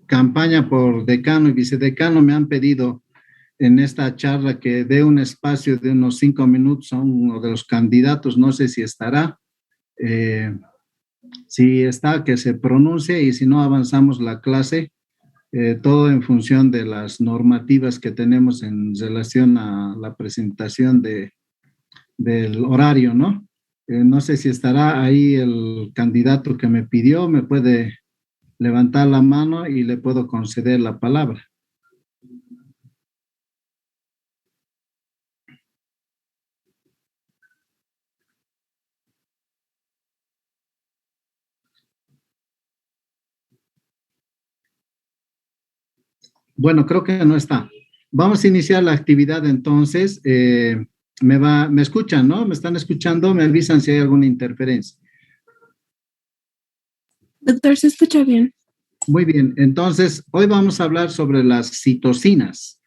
campaña por decano y vicedecano me han pedido en esta charla que dé un espacio de unos 5 minutos a uno de los candidatos, no sé si estará. Si está, que se pronuncie, y si no, avanzamos la clase, todo en función de las normativas que tenemos en relación a la presentación del horario, ¿no? No sé si estará ahí el candidato que me pidió, me puede levantar la mano y le puedo conceder la palabra. Bueno, creo que no está. Vamos a iniciar la actividad entonces. Me escuchan, ¿no? ¿Me están escuchando? Me avisan si hay alguna interferencia. Doctor, se escucha bien. Muy bien, entonces hoy vamos a hablar sobre las citocinas.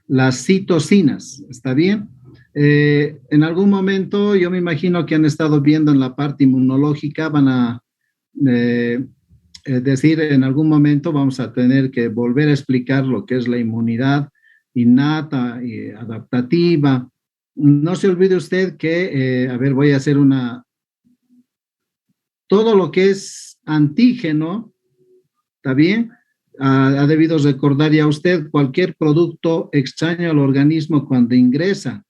Las citocinas, ¿está bien? En algún momento yo me imagino que han estado viendo en la parte inmunológica, van a decir en algún momento vamos a tener que volver a explicar lo que es la inmunidad innata y adaptativa. No se olvide usted que, voy a hacer todo lo que es antígeno, ¿está bien? Ha debido recordar ya usted cualquier producto extraño al organismo cuando ingresa,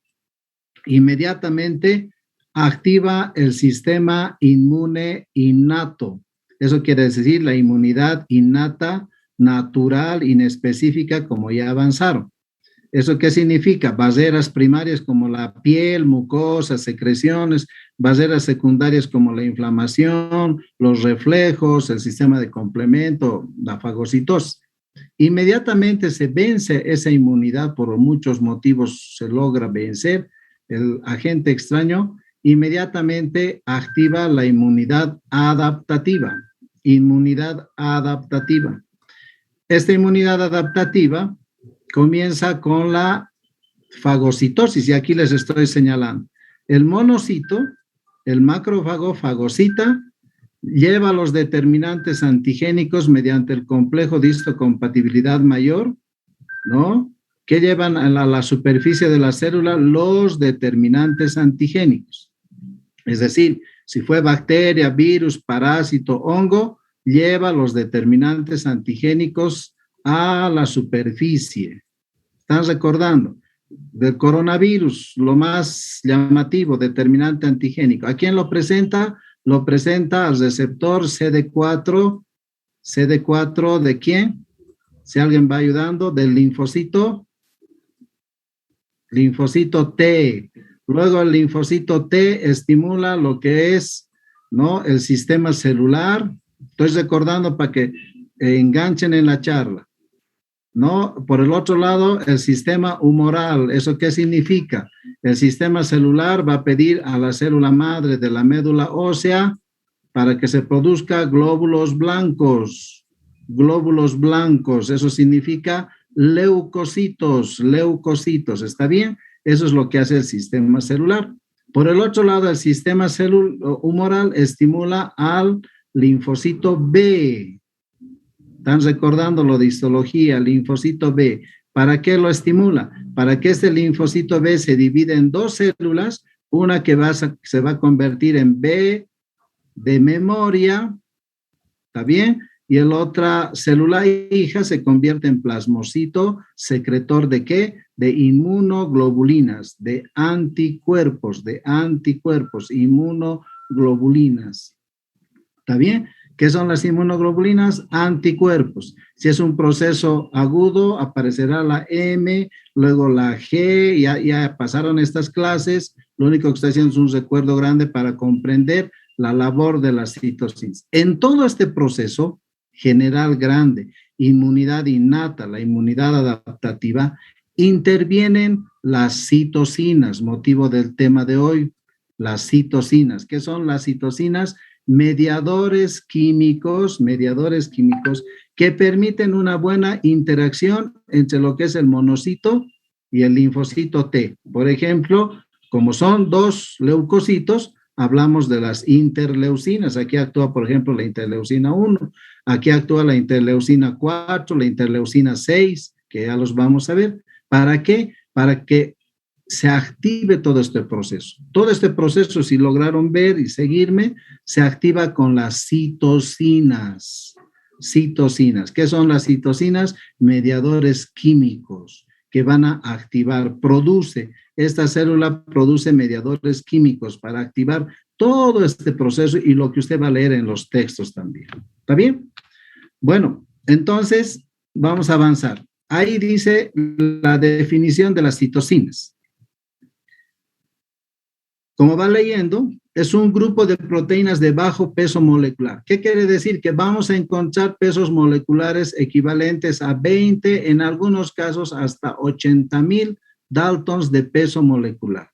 inmediatamente activa el sistema inmune innato. Eso quiere decir la inmunidad innata, natural, inespecífica, como ya avanzaron. ¿Eso qué significa? Barreras primarias como la piel, mucosas, secreciones, barreras secundarias como la inflamación, los reflejos, el sistema de complemento, la fagocitosis. Inmediatamente se vence esa inmunidad, por muchos motivos se logra vencer el agente extraño, inmediatamente activa la inmunidad adaptativa. Inmunidad adaptativa. Esta inmunidad adaptativa comienza con la fagocitosis, y aquí les estoy señalando. El monocito, el macrófago fagocita, lleva los determinantes antigénicos mediante el complejo de histocompatibilidad mayor, ¿no? Que llevan a la superficie de la célula los determinantes antigénicos. Es decir, si fue bacteria, virus, parásito, hongo, lleva los determinantes antigénicos a la superficie. ¿Están recordando? Del coronavirus, lo más llamativo, determinante antigénico. ¿A quién lo presenta? Lo presenta al receptor CD4. ¿CD4 de quién? Si alguien va ayudando, del linfocito T. Luego el linfocito T estimula lo que es, ¿no?, el sistema celular. Estoy recordando para que enganchen en la charla, ¿no? Por el otro lado, el sistema humoral. ¿Eso qué significa? El sistema celular va a pedir a la célula madre de la médula ósea para que se produzca glóbulos blancos. Glóbulos blancos, eso significa leucocitos, ¿está bien? Eso es lo que hace el sistema celular. Por el otro lado, el sistema humoral estimula al linfocito B. ¿Están recordando lo de histología? Linfocito B. ¿Para qué lo estimula? Para que este linfocito B se divida en dos células, una que se va a convertir en B de memoria, ¿está bien? Y la otra célula hija se convierte en plasmocito, secretor ¿de qué? De inmunoglobulinas, de anticuerpos, inmunoglobulinas. ¿Está bien? ¿Qué son las inmunoglobulinas? Anticuerpos. Si es un proceso agudo, aparecerá la M, luego la G, ya pasaron estas clases, lo único que está haciendo es un recuerdo grande para comprender la labor de las citocinas. En todo este proceso general grande, inmunidad innata, la inmunidad adaptativa, intervienen las citocinas, motivo del tema de hoy, las citocinas. ¿Qué son las citocinas? Mediadores químicos que permiten una buena interacción entre lo que es el monocito y el linfocito T. Por ejemplo, como son dos leucocitos, hablamos de las interleucinas. Aquí actúa, por ejemplo, la interleucina 1. Aquí actúa la interleucina 4, la interleucina 6, que ya los vamos a ver. ¿Para qué? Para que se active todo este proceso. Todo este proceso, si lograron ver y seguirme, se activa con las citocinas. Citocinas. ¿Qué son las citocinas? Mediadores químicos que van a activar, esta célula produce mediadores químicos para activar todo este proceso y lo que usted va a leer en los textos también. ¿Está bien? Bueno, entonces vamos a avanzar. Ahí dice la definición de las citocinas. Como va leyendo, es un grupo de proteínas de bajo peso molecular. ¿Qué quiere decir? Que vamos a encontrar pesos moleculares equivalentes a 20, en algunos casos hasta 80,000 Daltons de peso molecular.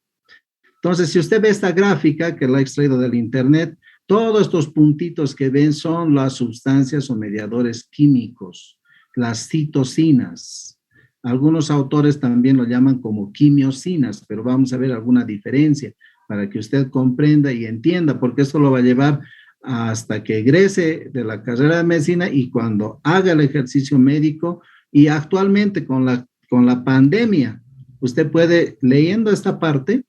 Entonces, si usted ve esta gráfica que la he extraído del internet, todos estos puntitos que ven son las sustancias o mediadores químicos, las citocinas. Algunos autores también lo llaman como quimiosinas, pero vamos a ver alguna diferencia para que usted comprenda y entienda, porque esto lo va a llevar hasta que egrese de la carrera de medicina y cuando haga el ejercicio médico. Y actualmente con la pandemia, usted puede, leyendo esta parte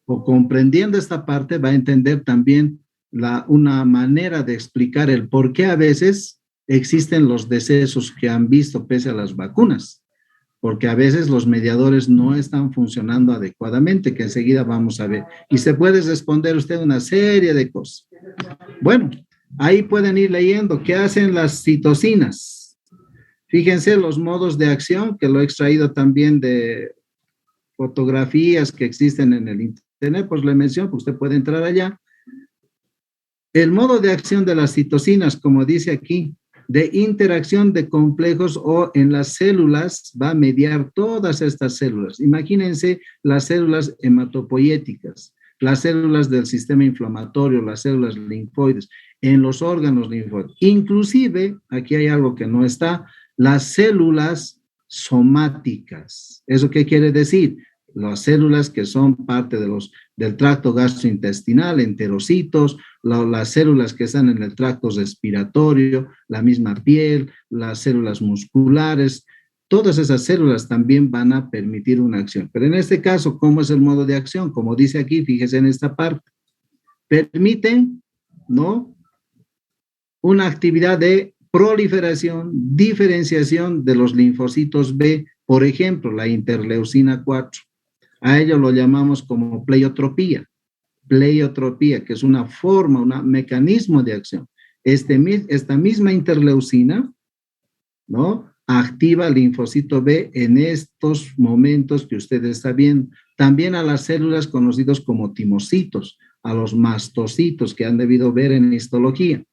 o comprendiendo esta parte, va a entender también una manera de explicar el por qué a veces existen los decesos que han visto pese a las vacunas, porque a veces los mediadores no están funcionando adecuadamente, que enseguida vamos a ver. Y se puede responder usted una serie de cosas. Bueno, ahí pueden ir leyendo qué hacen las citocinas. Fíjense los modos de acción, que lo he extraído también de fotografías que existen en el internet, pues le menciono, pues usted puede entrar allá. El modo de acción de las citocinas, como dice aquí, de interacción de complejos o en las células, va a mediar todas estas células. Imagínense las células hematopoyéticas, las células del sistema inflamatorio, las células linfoides, en los órganos linfoides. Inclusive, aquí hay algo que no está, las células somáticas. ¿Eso qué quiere decir? Las células que son parte del tracto gastrointestinal, enterocitos, las células que están en el tracto respiratorio, la misma piel, las células musculares, todas esas células también van a permitir una acción. Pero en este caso, ¿cómo es el modo de acción? Como dice aquí, fíjese en esta parte, permiten, ¿no?, una actividad de proliferación, diferenciación de los linfocitos B, por ejemplo, la interleucina 4. A ello lo llamamos como pleiotropía, que es una forma, un mecanismo de acción. Esta misma interleucina, ¿no?, activa el linfocito B en estos momentos que usted está viendo. También a las células conocidas como timocitos, a los mastocitos que han debido ver en histología.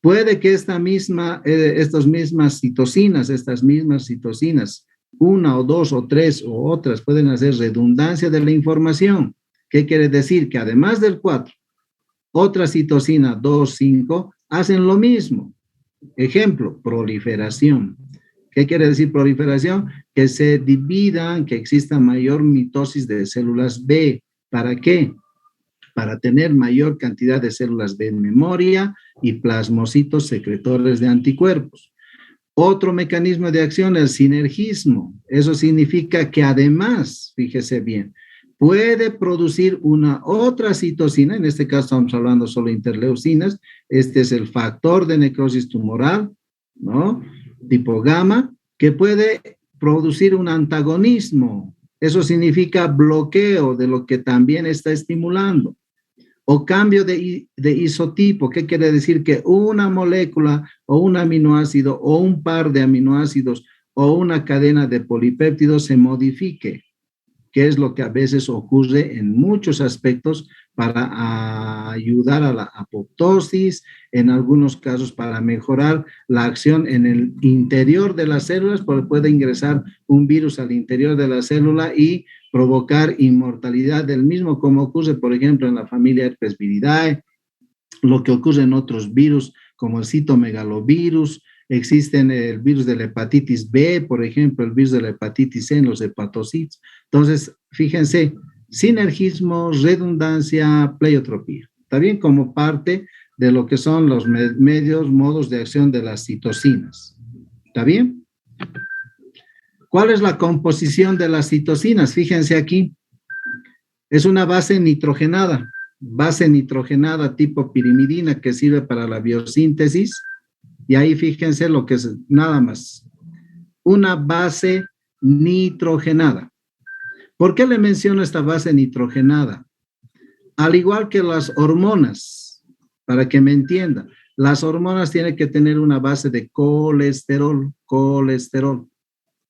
Puede que estas mismas citocinas, una o dos o tres o otras, pueden hacer redundancia de la información. ¿Qué quiere decir? Que además del 4, otra citocina 2, 5, hacen lo mismo. Ejemplo, proliferación. ¿Qué quiere decir proliferación? Que se dividan, que exista mayor mitosis de células B. ¿Para qué? Para tener mayor cantidad de células B en memoria y plasmocitos secretores de anticuerpos. Otro mecanismo de acción, el sinergismo. Eso significa que además, fíjese bien, puede producir una otra citocina, en este caso estamos hablando solo de interleucinas, este es el factor de necrosis tumoral, ¿no?, tipo gamma, que puede producir un antagonismo. Eso significa bloqueo de lo que también está estimulando. O cambio de isotipo. ¿Qué quiere decir? Que una molécula o un aminoácido o un par de aminoácidos o una cadena de polipéptidos se modifique, que es lo que a veces ocurre en muchos aspectos para ayudar a la apoptosis, en algunos casos para mejorar la acción en el interior de las células, porque puede ingresar un virus al interior de la célula y provocar inmortalidad del mismo, como ocurre, por ejemplo, en la familia Herpes viridae, lo que ocurre en otros virus, como el citomegalovirus. Existen el virus de la hepatitis B, por ejemplo, el virus de la hepatitis C en los hepatocitos. Entonces, fíjense, sinergismo, redundancia, pleiotropía. También como parte de lo que son los medios, modos de acción de las citocinas. ¿Está bien? ¿Cuál es la composición de las citocinas? Fíjense aquí. Es una base nitrogenada tipo pirimidina que sirve para la biosíntesis. Y ahí fíjense lo que es nada más. Una base nitrogenada. ¿Por qué le menciono esta base nitrogenada? Al igual que las hormonas, para que me entienda, las hormonas tienen que tener una base de colesterol,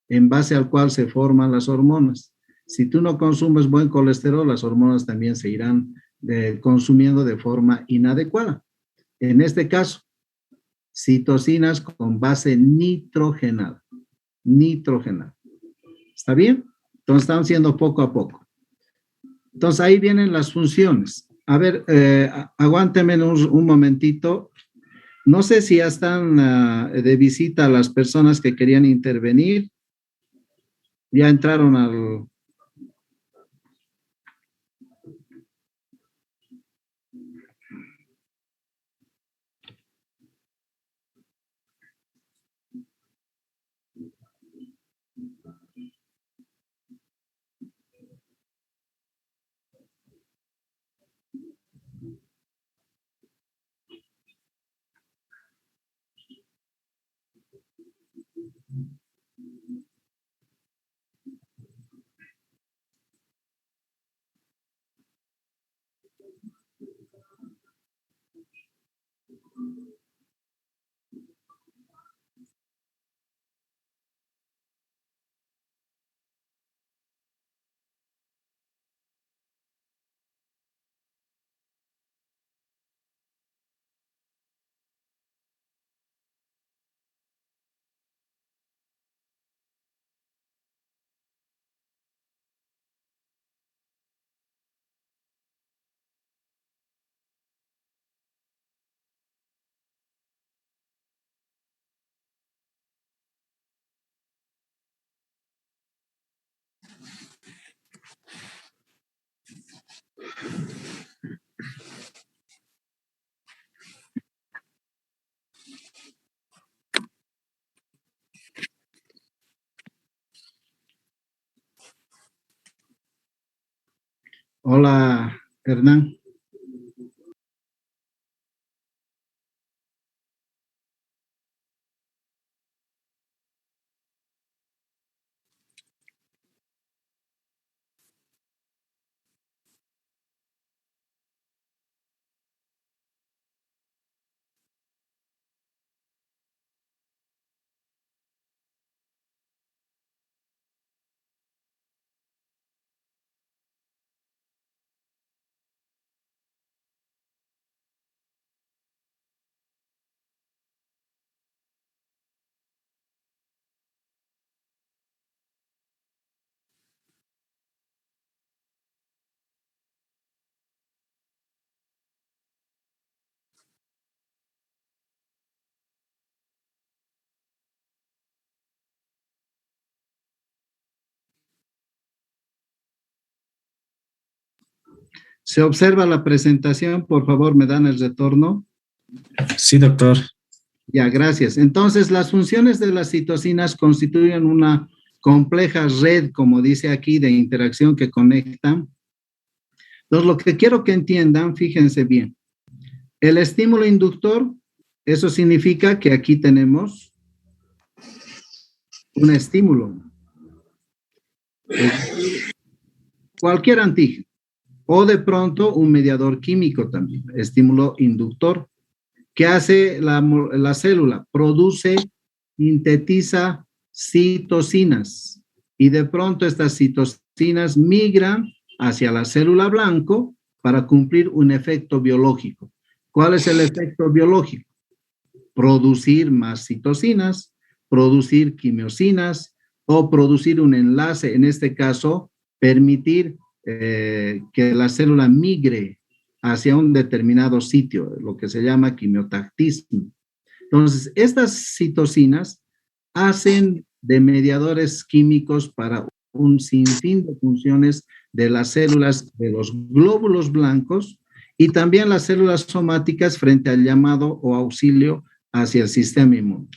en base al cual se forman las hormonas. Si tú no consumes buen colesterol, las hormonas también se irán consumiendo de forma inadecuada. En este caso, citocinas con base nitrogenada. ¿Está bien? Entonces, estamos haciendo poco a poco. Entonces, ahí vienen las funciones. A ver, aguántenme un momentito. No sé si ya están de visita las personas que querían intervenir. Ya entraron al... Hola, Hernán. Se observa la presentación, por favor, me dan el retorno. Sí, doctor. Ya, gracias. Entonces, las funciones de las citocinas constituyen una compleja red, como dice aquí, de interacción que conectan. Entonces, lo que quiero que entiendan, fíjense bien, el estímulo inductor, eso significa que aquí tenemos un estímulo, cualquier antígeno, o de pronto un mediador químico también, estímulo inductor. ¿Qué hace la célula? Produce, sintetiza citocinas y de pronto estas citocinas migran hacia la célula blanco para cumplir un efecto biológico. ¿Cuál es el efecto biológico? Producir más citocinas, producir quimiosinas o producir un enlace, en este caso, permitir que la célula migre hacia un determinado sitio, lo que se llama quimiotactismo. Entonces, estas citocinas hacen de mediadores químicos para un sinfín de funciones de las células, de los glóbulos blancos y también las células somáticas frente al llamado o auxilio hacia el sistema inmune.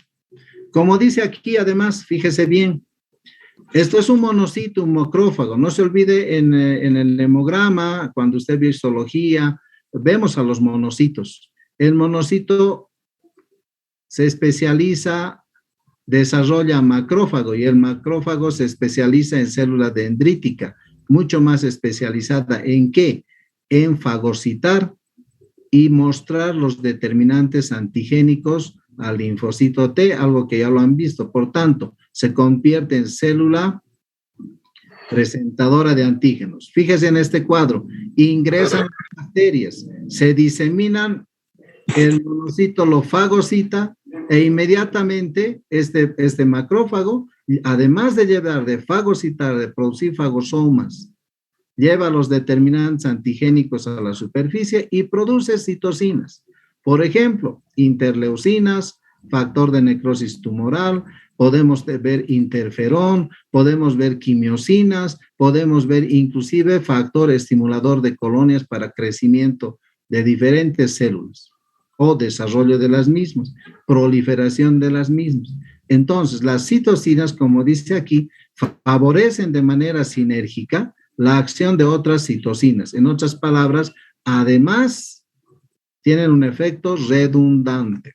Como dice aquí, además, fíjese bien, esto es un monocito, un macrófago. No se olvide en el hemograma, cuando usted ve histología, vemos a los monocitos. El monocito se especializa, desarrolla macrófago y el macrófago se especializa en célula dendrítica, mucho más especializada en ¿qué? En fagocitar y mostrar los determinantes antigénicos al linfocito T, algo que ya lo han visto. Por tanto, se convierte en célula presentadora de antígenos. Fíjese en este cuadro, ingresan bacterias, se diseminan, el monocito lo fagocita e inmediatamente este macrófago, además de llevar, de fagocitar, de producir fagosomas, lleva los determinantes antigénicos a la superficie y produce citocinas. Por ejemplo, interleucinas, factor de necrosis tumoral, podemos ver interferón, podemos ver quimiosinas, podemos ver inclusive factor estimulador de colonias para crecimiento de diferentes células o desarrollo de las mismas, proliferación de las mismas. Entonces, las citocinas, como dice aquí, favorecen de manera sinérgica la acción de otras citocinas. En otras palabras, además, tienen un efecto redundante.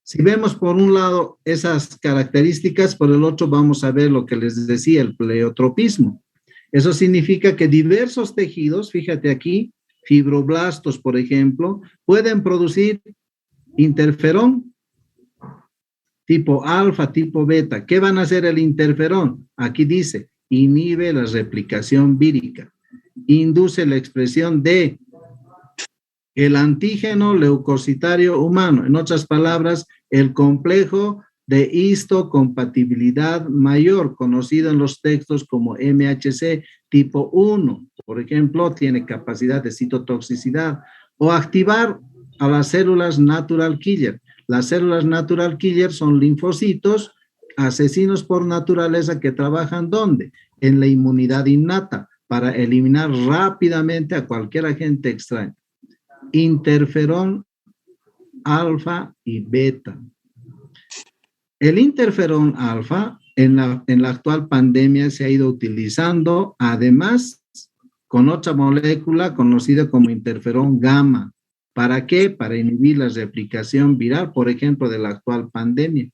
Si vemos por un lado esas características, por el otro vamos a ver lo que les decía, el pleiotropismo. Eso significa que diversos tejidos, fíjate aquí, fibroblastos, por ejemplo, pueden producir interferón tipo alfa, tipo beta. ¿Qué van a hacer el interferón? Aquí dice, inhibe la replicación vírica, induce la expresión de el antígeno leucocitario humano, en otras palabras, el complejo de histocompatibilidad mayor, conocido en los textos como MHC tipo 1, por ejemplo, tiene capacidad de citotoxicidad, o activar a las células natural killer. Las células natural killer son linfocitos asesinos por naturaleza que trabajan ¿dónde? En la inmunidad innata, para eliminar rápidamente a cualquier agente extraño. Interferón alfa y beta. El interferón alfa en la actual pandemia se ha ido utilizando, además, con otra molécula conocida como interferón gamma. ¿Para qué? Para inhibir la replicación viral, por ejemplo, de la actual pandemia.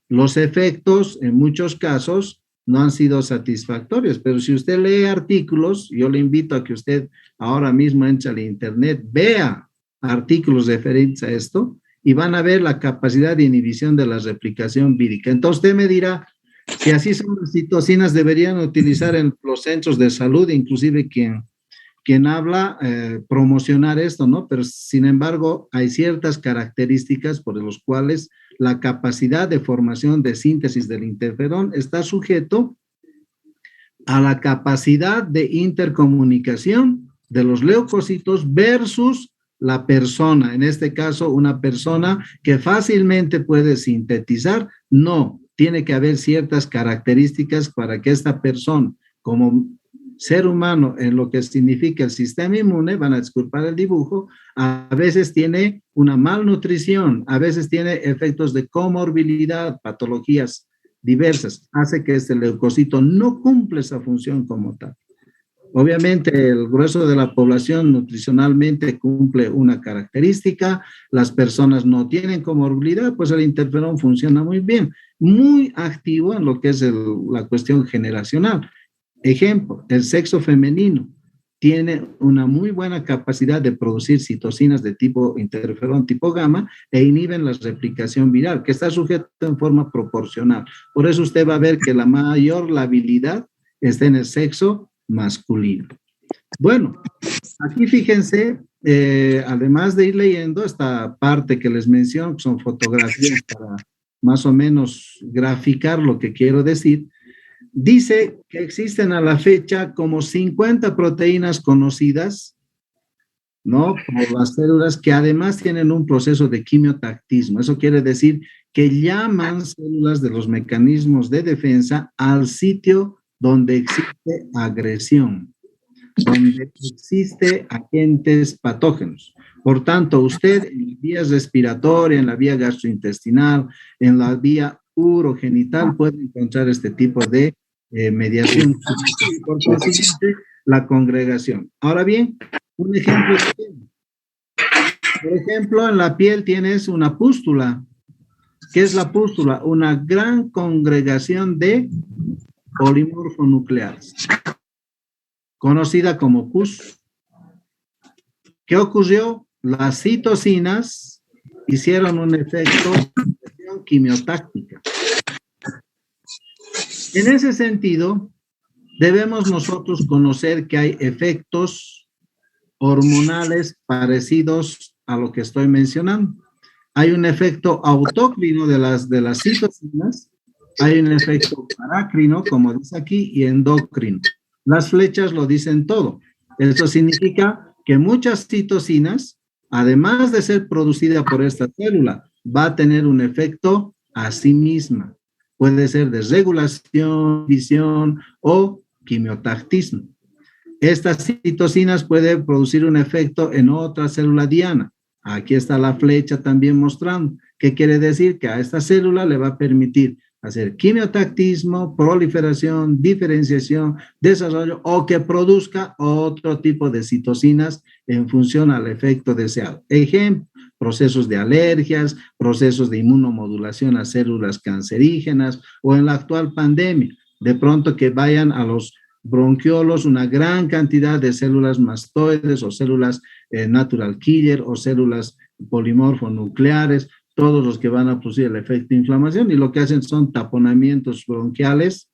Los efectos, en muchos casos, no han sido satisfactorios, pero si usted lee artículos, yo le invito a que usted ahora mismo entre al internet, vea artículos referentes a esto y van a ver la capacidad de inhibición de la replicación vírica. Entonces usted me dirá, si así son las citocinas, deberían utilizar en los centros de salud, inclusive quien habla, promocionar esto, ¿no? Pero sin embargo, hay ciertas características por las cuales la capacidad de formación de síntesis del interferón está sujeto a la capacidad de intercomunicación de los leucocitos versus la persona, en este caso una persona que fácilmente puede sintetizar. No, tiene que haber ciertas características para que esta persona, como ser humano en lo que significa el sistema inmune, van a disculpar el dibujo, a veces tiene una malnutrición, a veces tiene efectos de comorbilidad, patologías diversas, hace que este leucocito no cumple esa función como tal. Obviamente el grueso de la población nutricionalmente cumple una característica, las personas no tienen comorbilidad, pues el interferón funciona muy bien, muy activo en lo que es la cuestión generacional. Ejemplo, el sexo femenino tiene una muy buena capacidad de producir citocinas de tipo interferón tipo gamma e inhiben la replicación viral, que está sujeto en forma proporcional. Por eso usted va a ver que la mayor labilidad está en el sexo masculino. Bueno, aquí fíjense, además de ir leyendo esta parte que les menciono, que son fotografías para más o menos graficar lo que quiero decir. Dice que existen a la fecha como 50 proteínas conocidas, ¿no? Por las células que además tienen un proceso de quimiotactismo. Eso quiere decir que llaman células de los mecanismos de defensa al sitio donde existe agresión. donde existe agentes patógenos. Por tanto, usted en la vía respiratoria, en la vía gastrointestinal, en la vía urogenital puede encontrar este tipo de mediación. Por consiguiente, la congregación. Ahora bien, un ejemplo. Por ejemplo, en la piel tienes una pústula. ¿Qué es la pústula? Una gran congregación de polimorfonucleares, conocida como pus. ¿Qué ocurrió? Las citocinas hicieron un efecto de quimiotáctica. En ese sentido, debemos nosotros conocer que hay efectos hormonales parecidos a lo que estoy mencionando. Hay un efecto autócrino de las citocinas, hay un efecto parácrino, como dice aquí, y endocrino. Las flechas lo dicen todo. Eso significa que muchas citocinas, además de ser producida por esta célula, va a tener un efecto a sí misma. Puede ser de regulación, visión o quimiotactismo. Estas citocinas pueden producir un efecto en otra célula diana. Aquí está la flecha también mostrando. ¿Qué quiere decir? Que a esta célula le va a permitir hacer quimiotactismo, proliferación, diferenciación, desarrollo o que produzca otro tipo de citocinas en función al efecto deseado. Ejemplo, procesos de alergias, procesos de inmunomodulación a células cancerígenas o en la actual pandemia, de pronto que vayan a los bronquiolos una gran cantidad de células mastoides o células natural killer o células polimorfonucleares, todos los que van a producir el efecto de inflamación y lo que hacen son taponamientos bronquiales,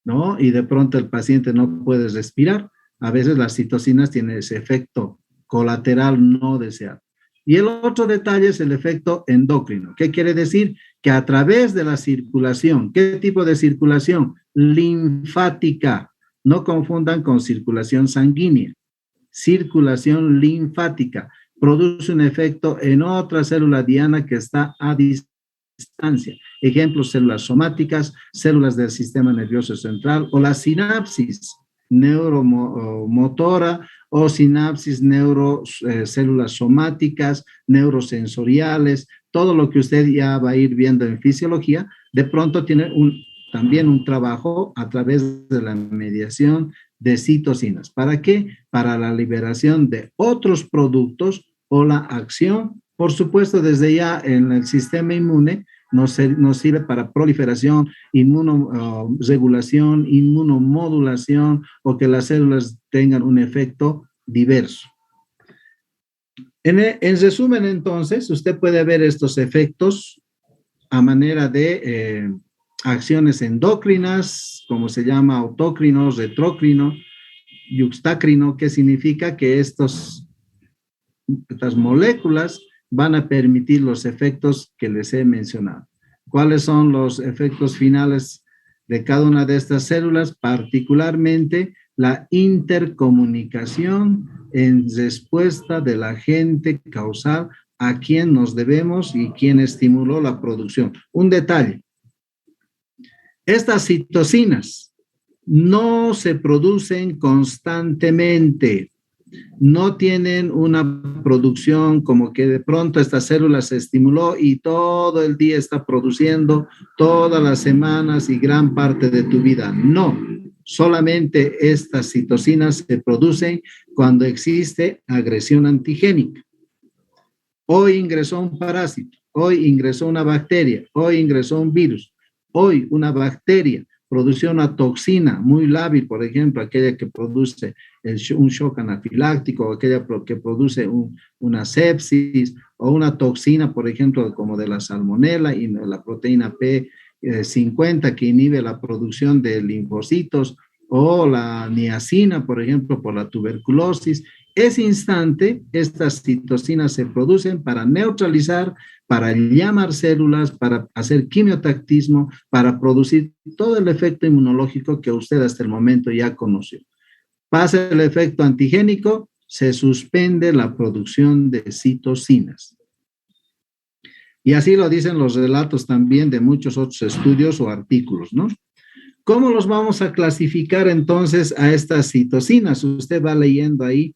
¿no? Y de pronto el paciente no puede respirar. A veces las citocinas tienen ese efecto colateral no deseado. Y el otro detalle es el efecto endocrino. ¿Qué quiere decir? Que a través de la circulación, ¿qué tipo de circulación? Linfática. No confundan con circulación sanguínea. Circulación linfática produce un efecto en otra célula diana que está a distancia. Ejemplos, células somáticas, células del sistema nervioso central o la sinapsis neuromotora o sinapsis células somáticas, neurosensoriales, todo lo que usted ya va a ir viendo en fisiología, de pronto tiene también un trabajo a través de la mediación de citocinas. ¿Para qué? Para la liberación de otros productos o la acción, por supuesto, desde ya en el sistema inmune, nos sirve para proliferación, inmunoregulación, inmunomodulación o que las células tengan un efecto diverso. En resumen, entonces, usted puede ver estos efectos a manera de acciones endócrinas, como se llama autócrino, retrócrino, yuxtacrino, que significa que estas moléculas van a permitir los efectos que les he mencionado. ¿Cuáles son los efectos finales de cada una de estas células? Particularmente la intercomunicación en respuesta del agente causal a quien nos debemos y quien estimuló la producción. Un detalle. Estas citocinas no se producen constantemente. No tienen una producción como que de pronto esta célula se estimuló y todo el día está produciendo, todas las semanas y gran parte de tu vida. No, solamente estas citocinas se producen cuando existe agresión antigénica. Hoy ingresó un parásito, hoy ingresó una bacteria, hoy ingresó un virus, hoy una bacteria produce una toxina muy lábil, por ejemplo, aquella que produce un shock anafiláctico, aquella que produce una sepsis, o una toxina, por ejemplo, como de la salmonela y la proteína P50 que inhibe la producción de linfocitos, o la niacina, por ejemplo, por la tuberculosis. Ese instante, estas citocinas se producen para neutralizar, para llamar células, para hacer quimiotactismo, para producir todo el efecto inmunológico que usted hasta el momento ya conoció. Pasa el efecto antigénico, se suspende la producción de citocinas. Y así lo dicen los relatos también de muchos otros estudios o artículos, ¿no? ¿Cómo los vamos a clasificar entonces a estas citocinas? Usted va leyendo ahí.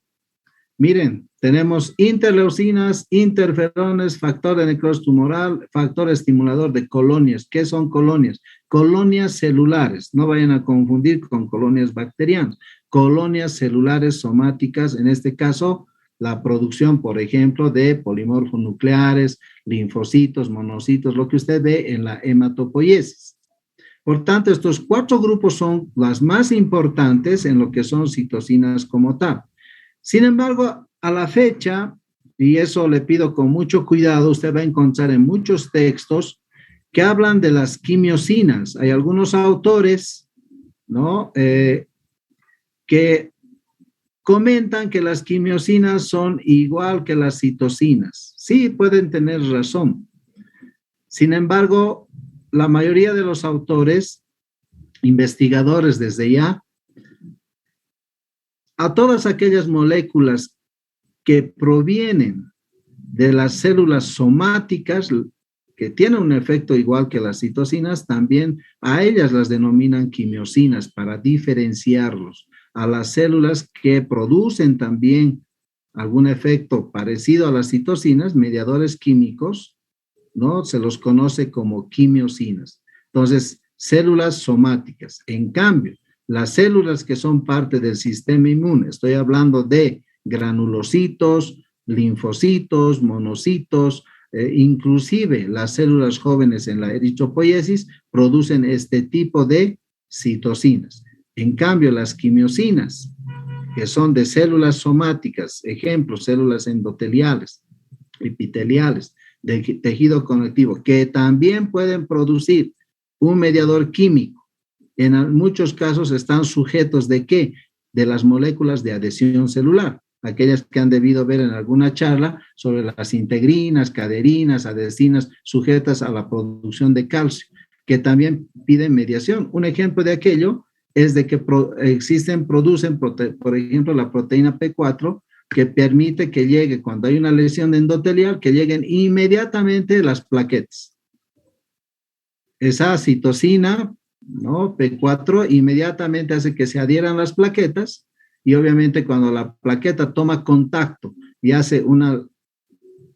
Miren, tenemos interleucinas, interferones, factor de necrosis tumoral, factor estimulador de colonias. ¿Qué son colonias? Colonias celulares. No vayan a confundir con colonias bacterianas. Colonias celulares somáticas, en este caso, la producción, por ejemplo, de polimorfos nucleares, linfocitos, monocitos, lo que usted ve en la hematopoiesis. Por tanto, estos 4 grupos son las más importantes en lo que son citocinas como tal. Sin embargo, a la fecha, y eso le pido con mucho cuidado, usted va a encontrar en muchos textos que hablan de las quimiosinas. Hay algunos autores, ¿no? Que comentan que las quimiosinas son igual que las citocinas. Sí, pueden tener razón. Sin embargo, la mayoría de los autores, investigadores desde ya, a todas aquellas moléculas que provienen de las células somáticas, que tienen un efecto igual que las citocinas, también a ellas las denominan quimiosinas para diferenciarlos. A las células que producen también algún efecto parecido a las citocinas, mediadores químicos, ¿no? Se los conoce como quimiosinas. Entonces, células somáticas. En cambio, las células que son parte del sistema inmune, estoy hablando de granulocitos, linfocitos, monocitos, inclusive las células jóvenes en la eritropoiesis producen este tipo de citocinas. En cambio, las quimiosinas, que son de células somáticas, ejemplo, células endoteliales, epiteliales, de tejido conectivo, que también pueden producir un mediador químico. En muchos casos están sujetos ¿de qué? De las moléculas de adhesión celular, aquellas que han debido ver en alguna charla sobre las integrinas, caderinas, adhesinas, sujetas a la producción de calcio, que también piden mediación. Un ejemplo de aquello es de que producen, por ejemplo, la proteína P4, que permite que llegue, cuando hay una lesión endotelial, que lleguen inmediatamente las plaquetas. Esa citocina, ¿no? P4 inmediatamente hace que se adhieran las plaquetas y obviamente cuando la plaqueta toma contacto y hace una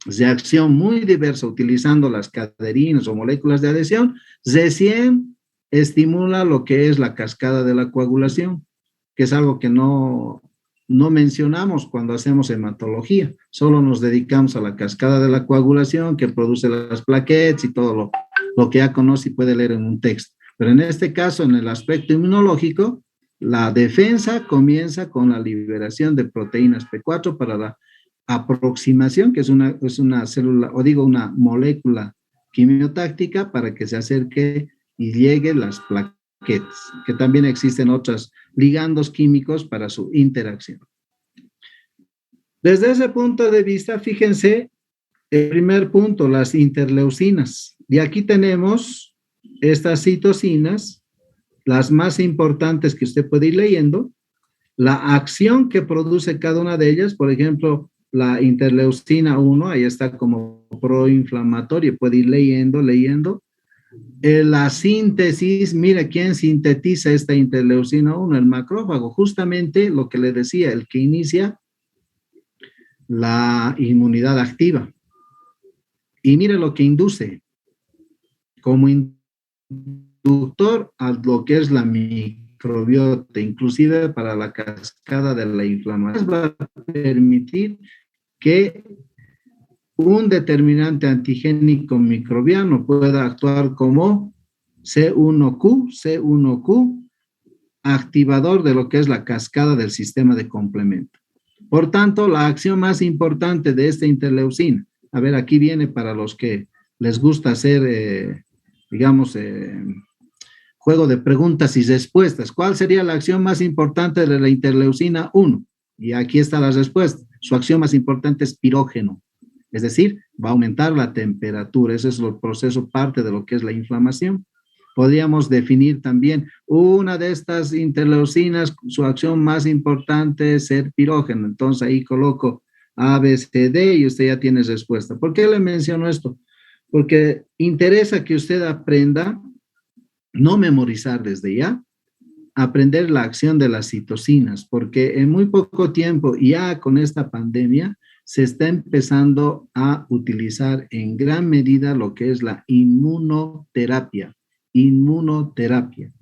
reacción muy diversa utilizando las caderinas o moléculas de adhesión, recién estimula lo que es la cascada de la coagulación, que es algo que no mencionamos cuando hacemos hematología, solo nos dedicamos a la cascada de la coagulación que produce las plaquetas y todo lo que ya conoce y puede leer en un texto. Pero en este caso, en el aspecto inmunológico, la defensa comienza con la liberación de proteínas P4 para la aproximación, que es una célula, o digo una molécula quimiotáctica para que se acerque y llegue las plaquetas, que también existen otros ligandos químicos para su interacción. Desde ese punto de vista, fíjense, el primer punto, las interleucinas. Y aquí tenemos estas citocinas, las más importantes que usted puede ir leyendo, la acción que produce cada una de ellas, por ejemplo, la interleucina 1, ahí está como proinflamatorio, puede ir leyendo. La síntesis, mire quién sintetiza esta interleucina 1, el macrófago, justamente lo que le decía, el que inicia la inmunidad activa. Y mire lo que induce, como inductor a lo que es la microbiota, inclusive para la cascada de la inflamación, va a permitir que un determinante antigénico microbiano pueda actuar como C1Q, activador de lo que es la cascada del sistema de complemento. Por tanto, la acción más importante de esta interleucina, a ver, aquí viene para los que les gusta hacer, juego de preguntas y respuestas. ¿Cuál sería la acción más importante de la interleucina 1? Y aquí está la respuesta. Su acción más importante es pirógeno. Es decir, va a aumentar la temperatura. Ese es el proceso, parte de lo que es la inflamación. Podríamos definir también una de estas interleucinas, su acción más importante es ser pirógeno. Entonces ahí coloco A, B, C, D y usted ya tiene respuesta. ¿Por qué le menciono esto? Porque interesa que usted aprenda no memorizar desde ya, aprender la acción de las citocinas, porque en muy poco tiempo, ya con esta pandemia, se está empezando a utilizar en gran medida lo que es la inmunoterapia. Inmunoterapia.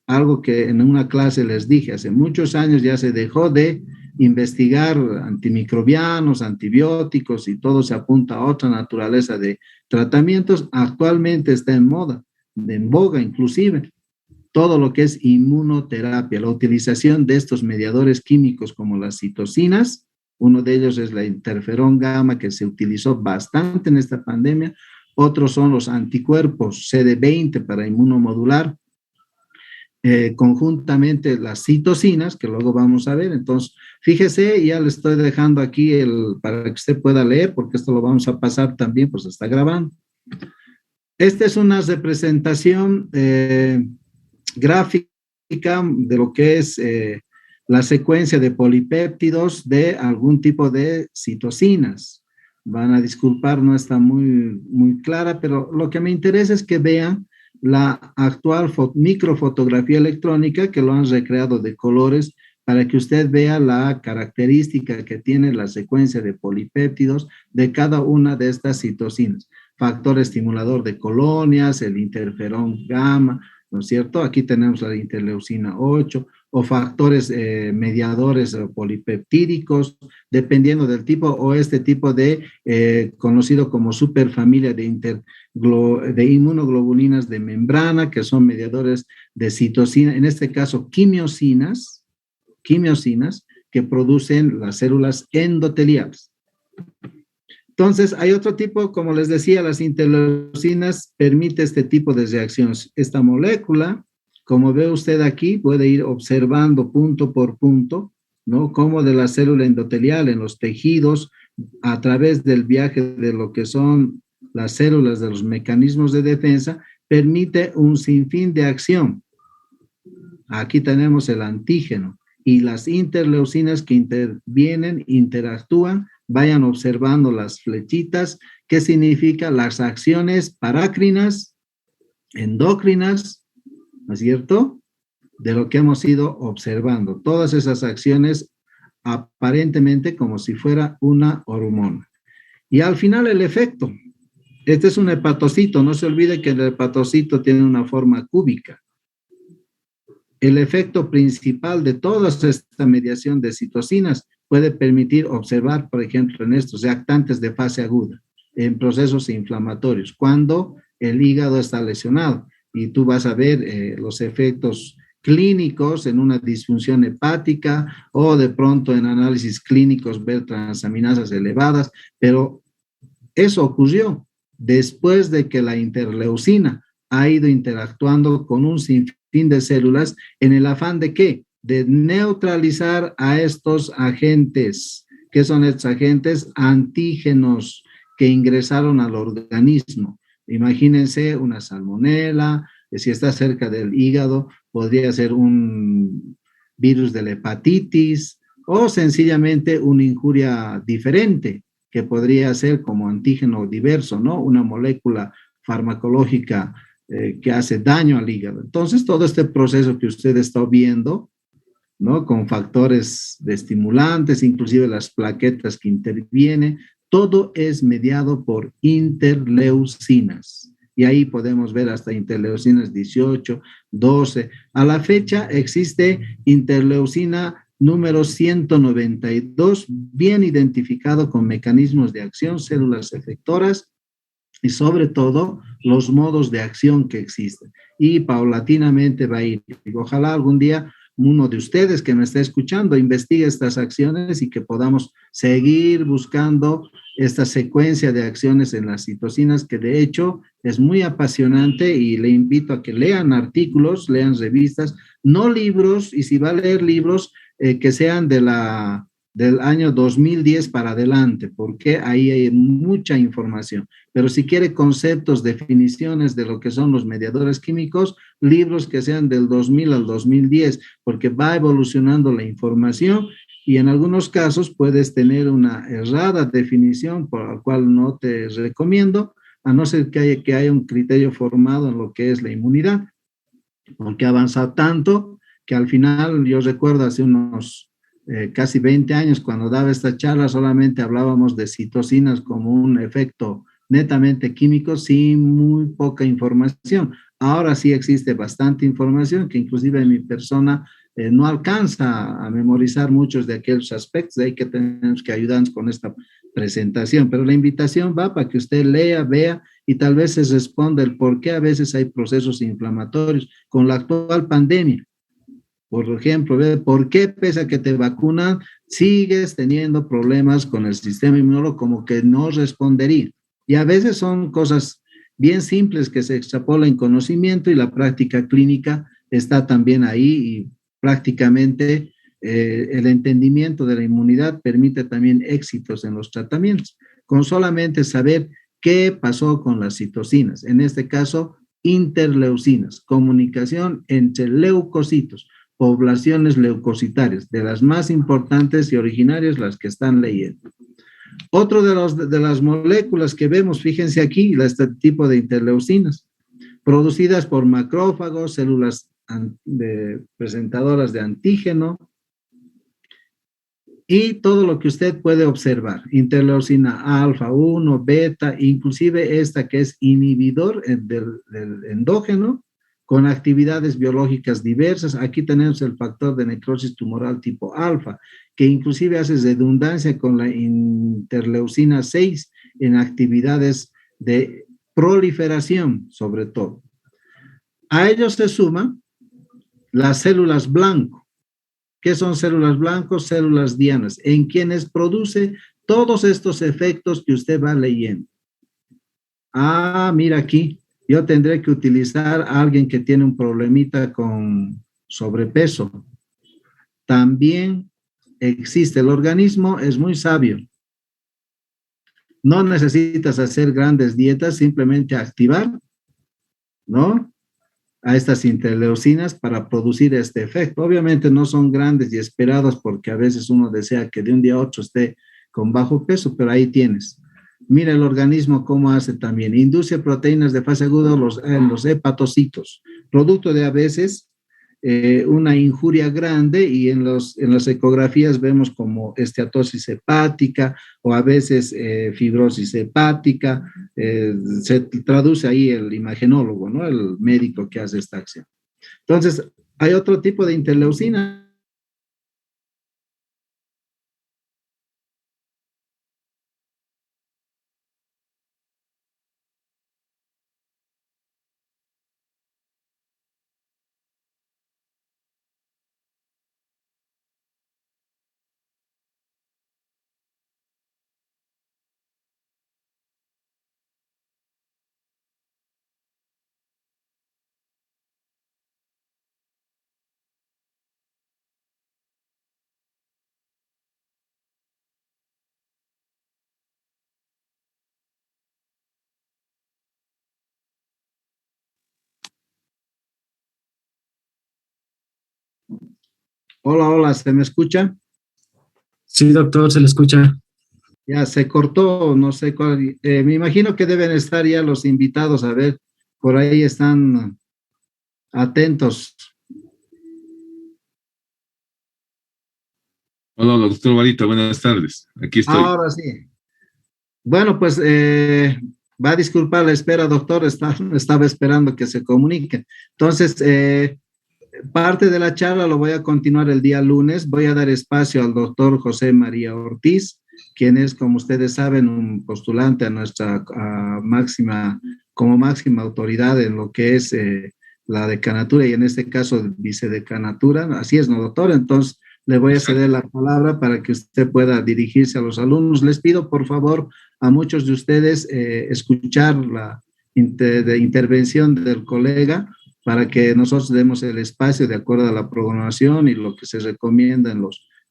Algo que en una clase les dije, hace muchos años ya se dejó de investigar antimicrobianos, antibióticos y todo se apunta a otra naturaleza de tratamientos. Actualmente está en moda, en boga inclusive, todo lo que es inmunoterapia, la utilización de estos mediadores químicos como las citocinas. Uno de ellos es la interferón gamma, que se utilizó bastante en esta pandemia. Otros son los anticuerpos CD20 para inmunomodular, conjuntamente las citocinas, que luego vamos a ver. Entonces, fíjese, ya le estoy dejando aquí para que usted pueda leer, porque esto lo vamos a pasar también, pues está grabando. Esta es una representación gráfica de lo que es la secuencia de polipéptidos de algún tipo de citocinas. Van a disculpar, no está muy clara, pero lo que me interesa es que vean la actual microfotografía electrónica, que lo han recreado de colores, para que usted vea la característica que tiene la secuencia de polipéptidos de cada una de estas citocinas. Factor estimulador de colonias, el interferón gamma, ¿no es cierto? Aquí tenemos la interleucina 8, o factores mediadores polipeptídicos, dependiendo del tipo, o este tipo de conocido como superfamilia de inmunoglobulinas de membrana, que son mediadores de citocina, en este caso quimiosinas, que producen las células endoteliales. Entonces, hay otro tipo, como les decía, las interleucinas permite este tipo de reacciones. Esta molécula, como ve usted aquí, puede ir observando punto por punto, ¿no? Cómo de la célula endotelial en los tejidos, a través del viaje de lo que son las células de los mecanismos de defensa, permite un sinfín de acción. Aquí tenemos el antígeno y las interleucinas que intervienen, interactúan. Vayan observando las flechitas, ¿qué significa? Las acciones parácrinas, endocrinas, ¿no es cierto? De lo que hemos ido observando. Todas esas acciones aparentemente como si fuera una hormona. Y al final el efecto. Este es un hepatocito, no se olvide que el hepatocito tiene una forma cúbica. El efecto principal de toda esta mediación de citocinas puede permitir observar, por ejemplo, en estos reactantes de fase aguda, en procesos inflamatorios, cuando el hígado está lesionado. Y tú vas a ver los efectos clínicos en una disfunción hepática o de pronto en análisis clínicos ver transaminasas elevadas, pero eso ocurrió después de que la interleucina ha ido interactuando con un sinfín de células en el afán de ¿qué? De neutralizar a estos agentes. ¿Qué son estos agentes? Antígenos que ingresaron al organismo. Imagínense una salmonela, si está cerca del hígado, podría ser un virus de la hepatitis o sencillamente una injuria diferente que podría ser como antígeno diverso, ¿no? Una molécula farmacológica que hace daño al hígado. Entonces, todo este proceso que usted está viendo, ¿no? Con factores de estimulantes, inclusive las plaquetas que intervienen, todo es mediado por interleucinas. Y ahí podemos ver hasta interleucinas 18, 12. A la fecha existe interleucina número 192, bien identificado con mecanismos de acción, células efectoras y sobre todo los modos de acción que existen. Y paulatinamente va a ir. Ojalá algún día uno de ustedes que me está escuchando investigue estas acciones y que podamos seguir buscando esta secuencia de acciones en las citocinas, que de hecho es muy apasionante y le invito a que lean artículos, lean revistas, no libros, y si va a leer libros, que sean del año 2010 para adelante, porque ahí hay mucha información. Pero si quiere conceptos, definiciones de lo que son los mediadores químicos, libros que sean del 2000 al 2010, porque va evolucionando la información y en algunos casos puedes tener una errada definición, por la cual no te recomiendo, a no ser que haya un criterio formado en lo que es la inmunidad. porque ha avanzado tanto que al final, yo recuerdo hace unos casi 20 años, cuando daba esta charla, solamente hablábamos de citocinas como un efecto netamente químico, sin muy poca información. Ahora sí existe bastante información que inclusive mi persona no alcanza a memorizar muchos de aquellos aspectos, de ahí que tenemos que ayudarnos con esta presentación, pero la invitación va para que usted lea, vea y tal vez se responda el por qué a veces hay procesos inflamatorios con la actual pandemia. Por ejemplo, ¿por qué pese a que te vacunan, sigues teniendo problemas con el sistema inmunológico como que no respondería? Y a veces son cosas bien simples que se extrapolan en conocimiento y la práctica clínica está también ahí y prácticamente el entendimiento de la inmunidad permite también éxitos en los tratamientos, con solamente saber qué pasó con las citocinas, en este caso interleucinas, comunicación entre leucocitos, poblaciones leucocitarias, de las más importantes y originarias, las que están leyendo. Otro de las moléculas que vemos, fíjense aquí, este tipo de interleucinas, producidas por macrófagos, células presentadoras de antígeno, y todo lo que usted puede observar, interleucina alfa 1, beta, inclusive esta que es inhibidor del endógeno, con actividades biológicas diversas. Aquí tenemos el factor de necrosis tumoral tipo alfa, que inclusive hace redundancia con la interleucina 6 en actividades de proliferación, sobre todo. A ellos se suman las células blanco. ¿Qué son células blancos? Células dianas, en quienes produce todos estos efectos que usted va leyendo. Ah, mira aquí, yo tendré que utilizar a alguien que tiene un problemita con sobrepeso. También existe, el organismo es muy sabio. No necesitas hacer grandes dietas, simplemente activar, ¿no?, a estas interleucinas para producir este efecto. Obviamente no son grandes y esperados porque a veces uno desea que de un día a otro esté con bajo peso, pero ahí tienes. Mira el organismo cómo hace también. Induce proteínas de fase aguda en los hepatocitos, producto de a veces una injuria grande, y en las ecografías vemos como esteatosis hepática o a veces fibrosis hepática. Se traduce ahí el imagenólogo, ¿no?, el médico que hace esta acción. Entonces, hay otro tipo de interleucina. Hola, hola, ¿se me escucha? Sí, doctor, se le escucha. Ya se cortó, no sé cuál. Me imagino que deben estar ya los invitados, a ver, por ahí están atentos. Hola, doctor Varita, buenas tardes. Aquí estoy. Ahora sí. Bueno, pues va a disculpar la espera, doctor, estaba esperando que se comunique. Entonces, parte de la charla lo voy a continuar el día lunes. Voy a dar espacio al doctor José María Ortiz, quien es, como ustedes saben, un postulante a nuestra como máxima autoridad en lo que es la decanatura y en este caso vicedecanatura. Así es, ¿no, doctor? Entonces, le voy a ceder la palabra para que usted pueda dirigirse a los alumnos. Les pido, por favor, a muchos de ustedes escuchar la intervención del colega para que nosotros demos el espacio de acuerdo a la programación y lo que se recomienda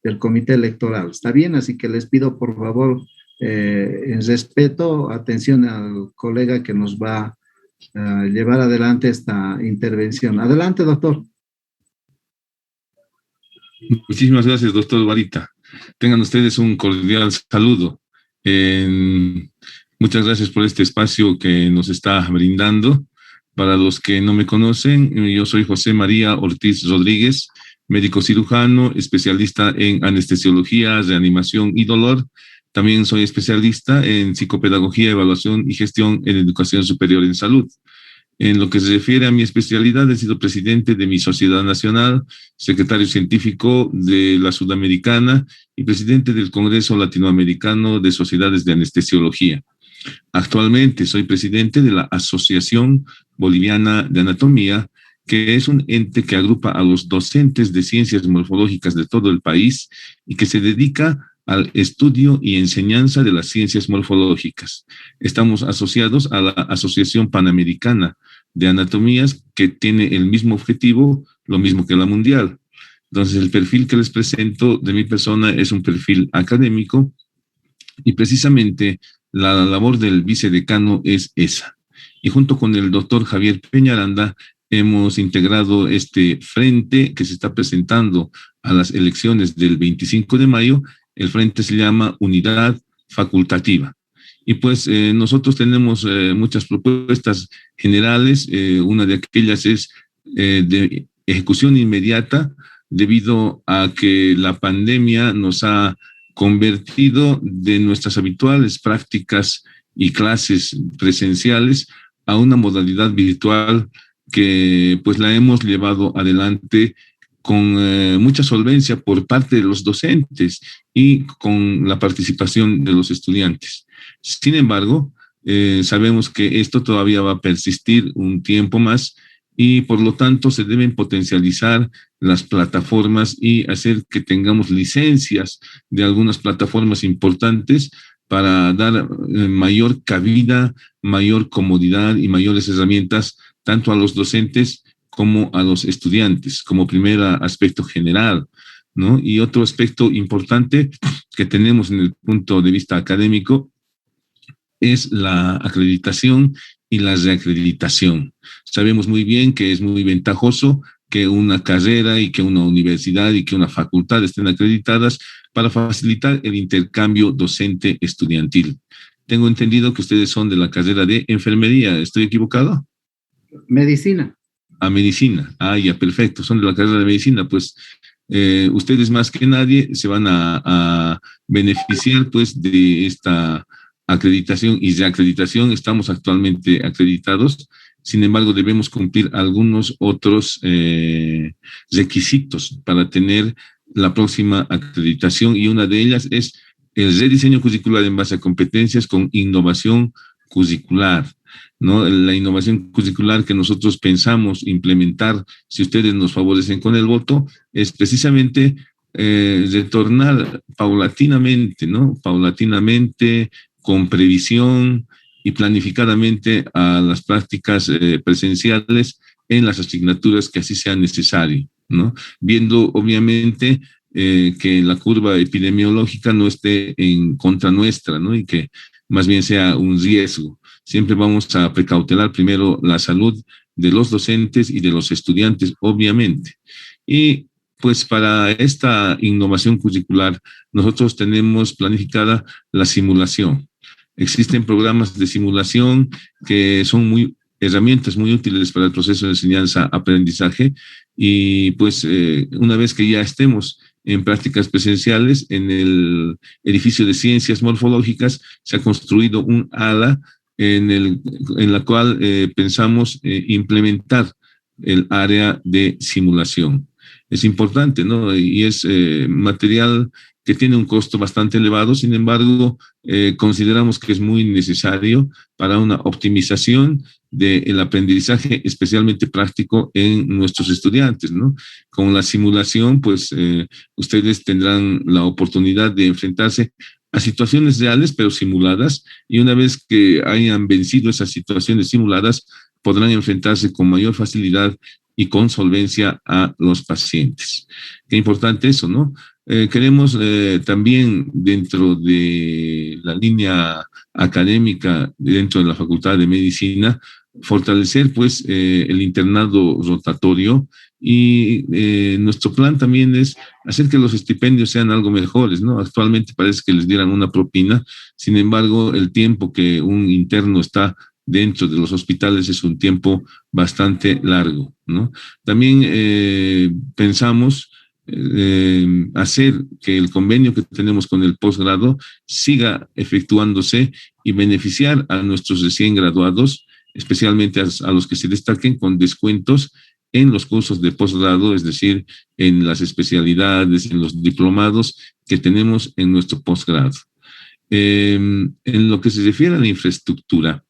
del comité electoral. ¿Está bien? Así que les pido, por favor, en respeto, atención al colega que nos va a llevar adelante esta intervención. Adelante, doctor. Muchísimas gracias, doctor Varita. Tengan ustedes un cordial saludo. Muchas gracias por este espacio que nos está brindando. Para los que no me conocen, yo soy José María Ortiz Rodríguez, médico cirujano, especialista en anestesiología, reanimación y dolor. También soy especialista en psicopedagogía, evaluación y gestión en educación superior en salud. En lo que se refiere a mi especialidad, he sido presidente de mi sociedad nacional, secretario científico de la Sudamericana y presidente del Congreso Latinoamericano de Sociedades de Anestesiología. Actualmente soy presidente de la Asociación Boliviana de Anatomía, que es un ente que agrupa a los docentes de ciencias morfológicas de todo el país y que se dedica al estudio y enseñanza de las ciencias morfológicas. Estamos asociados a la Asociación Panamericana de Anatomías, que tiene el mismo objetivo, lo mismo que la mundial. Entonces, el perfil que les presento de mi persona es un perfil académico y precisamente la labor del vicedecano es esa. Y junto con el doctor Javier Peñaranda hemos integrado este frente que se está presentando a las elecciones del 25 de mayo. El frente se llama Unidad Facultativa. Y pues nosotros tenemos muchas propuestas generales. Una de aquellas es de ejecución inmediata, debido a que la pandemia nos ha convertido de nuestras habituales prácticas y clases presenciales a una modalidad virtual que pues la hemos llevado adelante con mucha solvencia por parte de los docentes y con la participación de los estudiantes. Sin embargo, sabemos que esto todavía va a persistir un tiempo más y por lo tanto se deben potencializar las plataformas y hacer que tengamos licencias de algunas plataformas importantes para dar mayor cabida, mayor comodidad y mayores herramientas tanto a los docentes como a los estudiantes, como primer aspecto general, ¿no? Y otro aspecto importante que tenemos en el punto de vista académico es la acreditación y la reacreditación. Sabemos muy bien que es muy ventajoso que una carrera y que una universidad y que una facultad estén acreditadas para facilitar el intercambio docente estudiantil. Tengo entendido que ustedes son de la carrera de enfermería, ¿estoy equivocado? Medicina. A medicina. Ah, ya, perfecto. Son de la carrera de medicina. Pues ustedes más que nadie se van a beneficiar pues de esta acreditación y reacreditación. Estamos actualmente acreditados. Sin embargo, debemos cumplir algunos otros requisitos para tener la próxima acreditación y una de ellas es el rediseño curricular en base a competencias con innovación curricular, ¿no? La innovación curricular que nosotros pensamos implementar, si ustedes nos favorecen con el voto, es precisamente retornar paulatinamente, ¿no? Paulatinamente, con previsión y planificadamente a las prácticas presenciales en las asignaturas que así sea necesario, ¿no? Viendo, obviamente, que la curva epidemiológica no esté en contra nuestra, ¿no? Y que más bien sea un riesgo. Siempre vamos a precautelar primero la salud de los docentes y de los estudiantes, obviamente. Y pues para esta innovación curricular, nosotros tenemos planificada la simulación. Existen programas de simulación que son herramientas muy útiles para el proceso de enseñanza-aprendizaje y pues una vez que ya estemos en prácticas presenciales en el edificio de ciencias morfológicas, se ha construido un ala en la cual pensamos implementar el área de simulación. Es importante, ¿no? Y es material que tiene un costo bastante elevado, sin embargo, consideramos que es muy necesario para una optimización del aprendizaje, especialmente práctico en nuestros estudiantes, ¿no? Con la simulación, pues, ustedes tendrán la oportunidad de enfrentarse a situaciones reales, pero simuladas, y una vez que hayan vencido esas situaciones simuladas, podrán enfrentarse con mayor facilidad y con solvencia a los pacientes. Qué importante eso, ¿no? Queremos también dentro de la línea académica, dentro de la Facultad de Medicina, fortalecer pues el internado rotatorio y nuestro plan también es hacer que los estipendios sean algo mejores, ¿no? Actualmente parece que les dieran una propina, sin embargo, el tiempo que un interno está dentro de los hospitales es un tiempo bastante largo, ¿no? También pensamos hacer que el convenio que tenemos con el posgrado siga efectuándose y beneficiar a nuestros recién graduados, especialmente a los que se destaquen con descuentos en los cursos de posgrado, es decir, en las especialidades, en los diplomados que tenemos en nuestro posgrado. En lo que se refiere a la infraestructura,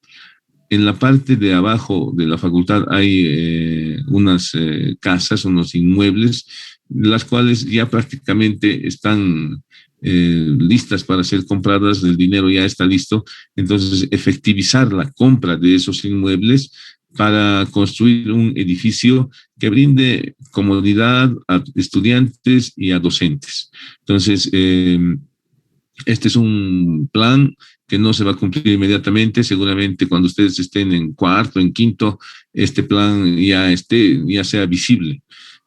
en la parte de abajo de la facultad hay unas casas, unos inmuebles, las cuales ya prácticamente están listas para ser compradas, el dinero ya está listo, entonces efectivizar la compra de esos inmuebles para construir un edificio que brinde comodidad a estudiantes y a docentes. Entonces, este es un plan que no se va a cumplir inmediatamente. Seguramente cuando ustedes estén en cuarto, en quinto, este plan ya sea visible.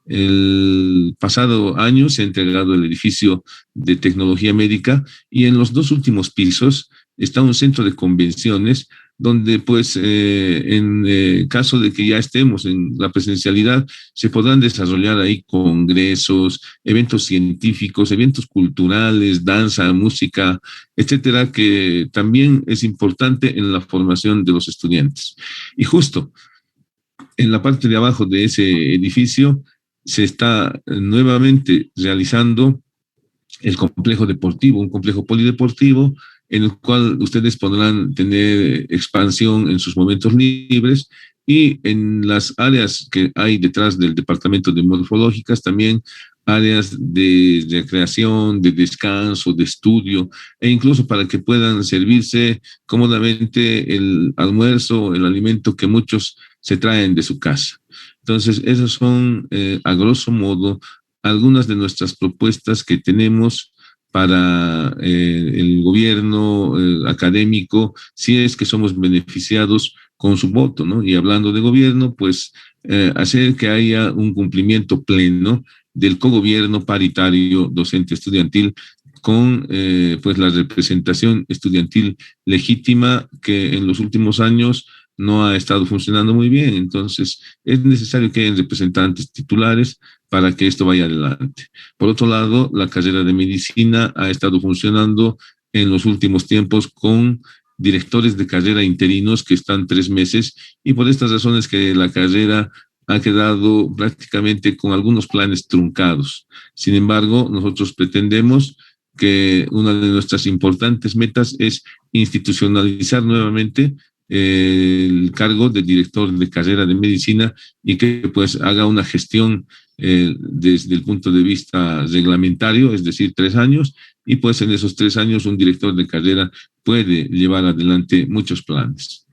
El pasado año se ha entregado el edificio de tecnología médica y en los 2 últimos pisos está un centro de convenciones donde pues en caso de que ya estemos en la presencialidad, se podrán desarrollar ahí congresos, eventos científicos, eventos culturales, danza, música, etcétera, que también es importante en la formación de los estudiantes. Y justo en la parte de abajo de ese edificio se está nuevamente realizando el complejo deportivo, un complejo polideportivo, en el cual ustedes podrán tener expansión en sus momentos libres y en las áreas que hay detrás del departamento de morfológicas también áreas de recreación, de descanso, de estudio e incluso para que puedan servirse cómodamente el almuerzo, el alimento que muchos se traen de su casa. Entonces, esas son, a grosso modo, algunas de nuestras propuestas que tenemos para el gobierno académico, si es que somos beneficiados con su voto, ¿no? Y hablando de gobierno, pues hacer que haya un cumplimiento pleno del cogobierno paritario docente estudiantil con pues la representación estudiantil legítima que en los últimos años no ha estado funcionando muy bien. Entonces, es necesario que haya representantes titulares para que esto vaya adelante. Por otro lado, la carrera de medicina ha estado funcionando en los últimos tiempos con directores de carrera interinos que están 3 meses y por estas razones que la carrera ha quedado prácticamente con algunos planes truncados. Sin embargo, nosotros pretendemos que una de nuestras importantes metas es institucionalizar nuevamente el cargo de director de carrera de medicina y que pues haga una gestión desde el punto de vista reglamentario, es decir, 3 años, y pues en esos 3 años un director de carrera puede llevar adelante muchos planes.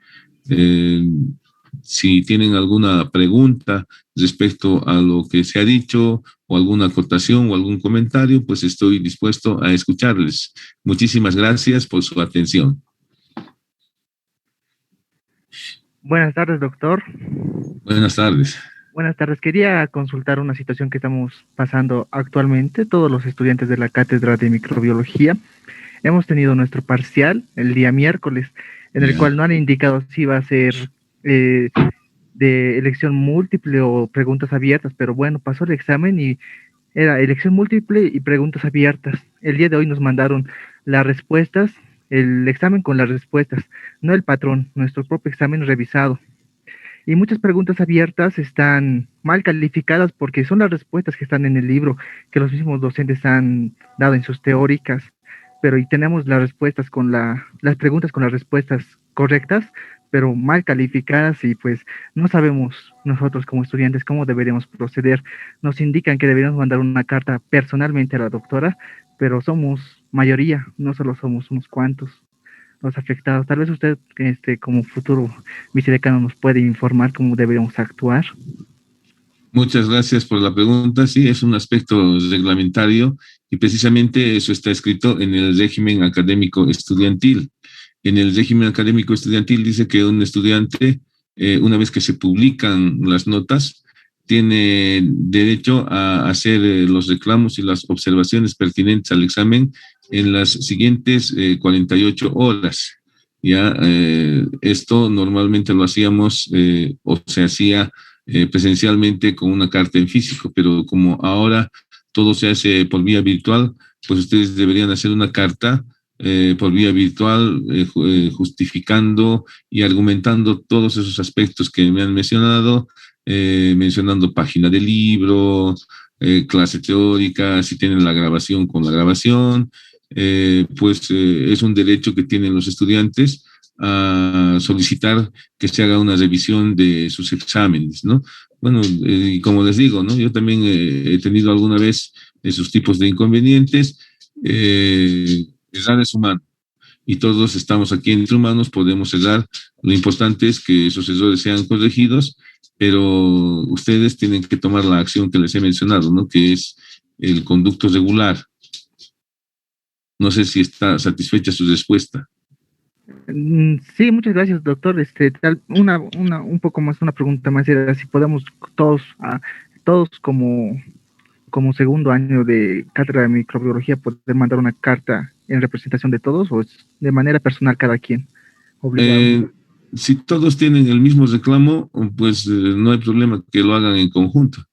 Si tienen alguna pregunta respecto a lo que se ha dicho o alguna acotación o algún comentario, pues estoy dispuesto a escucharles. Muchísimas gracias por su atención. Buenas tardes, doctor. Buenas tardes. Buenas tardes. Quería consultar una situación que estamos pasando actualmente. Todos los estudiantes de la Cátedra de Microbiología hemos tenido nuestro parcial el día miércoles, en el cual no han indicado si va a ser de elección múltiple o preguntas abiertas, pero bueno, pasó el examen y era elección múltiple y preguntas abiertas. El día de hoy nos mandaron las respuestas, el examen con las respuestas, no el patrón, nuestro propio examen revisado. Y muchas preguntas abiertas están mal calificadas porque son las respuestas que están en el libro, que los mismos docentes han dado en sus teóricas, pero y tenemos las respuestas con las preguntas con las respuestas correctas, pero mal calificadas y pues no sabemos nosotros como estudiantes cómo deberíamos proceder. Nos indican que deberíamos mandar una carta personalmente a la doctora, pero somos mayoría, no solo somos unos cuantos los afectados. Tal vez usted, como futuro vicedecano, nos puede informar cómo deberíamos actuar. Muchas gracias por la pregunta. Sí, es un aspecto reglamentario y precisamente eso está escrito en el régimen académico estudiantil. En el régimen académico estudiantil dice que un estudiante, una vez que se publican las notas, tiene derecho a hacer los reclamos y las observaciones pertinentes al examen en las siguientes 48 horas. Ya, esto normalmente lo hacíamos o se hacía presencialmente con una carta en físico, pero como ahora todo se hace por vía virtual, pues ustedes deberían hacer una carta por vía virtual justificando y argumentando todos esos aspectos que me han mencionado, mencionando página del libro, clase teórica, si tienen la grabación con la grabación, es un derecho que tienen los estudiantes a solicitar que se haga una revisión de sus exámenes, ¿no? Bueno, y como les digo, ¿no? Yo también he tenido alguna vez esos tipos de inconvenientes. Errar es humano y todos estamos aquí entre humanos, podemos errar. Lo importante es que esos errores sean corregidos, pero ustedes tienen que tomar la acción que les he mencionado, ¿no? Que es el conducto regular. No sé si está satisfecha su respuesta. Sí, muchas gracias, doctor. Un poco más, una pregunta más era si podemos todos, todos como segundo año de cátedra de microbiología poder mandar una carta en representación de todos o es de manera personal cada quien obligado. Si todos tienen el mismo reclamo, pues no hay problema que lo hagan en conjunto.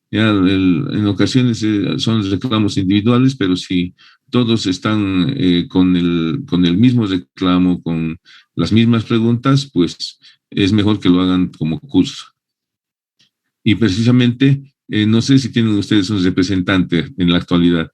Ya en ocasiones son reclamos individuales, pero si todos están con el mismo reclamo, con las mismas preguntas, pues es mejor que lo hagan como curso. Y precisamente, no sé si tienen ustedes un representante en la actualidad.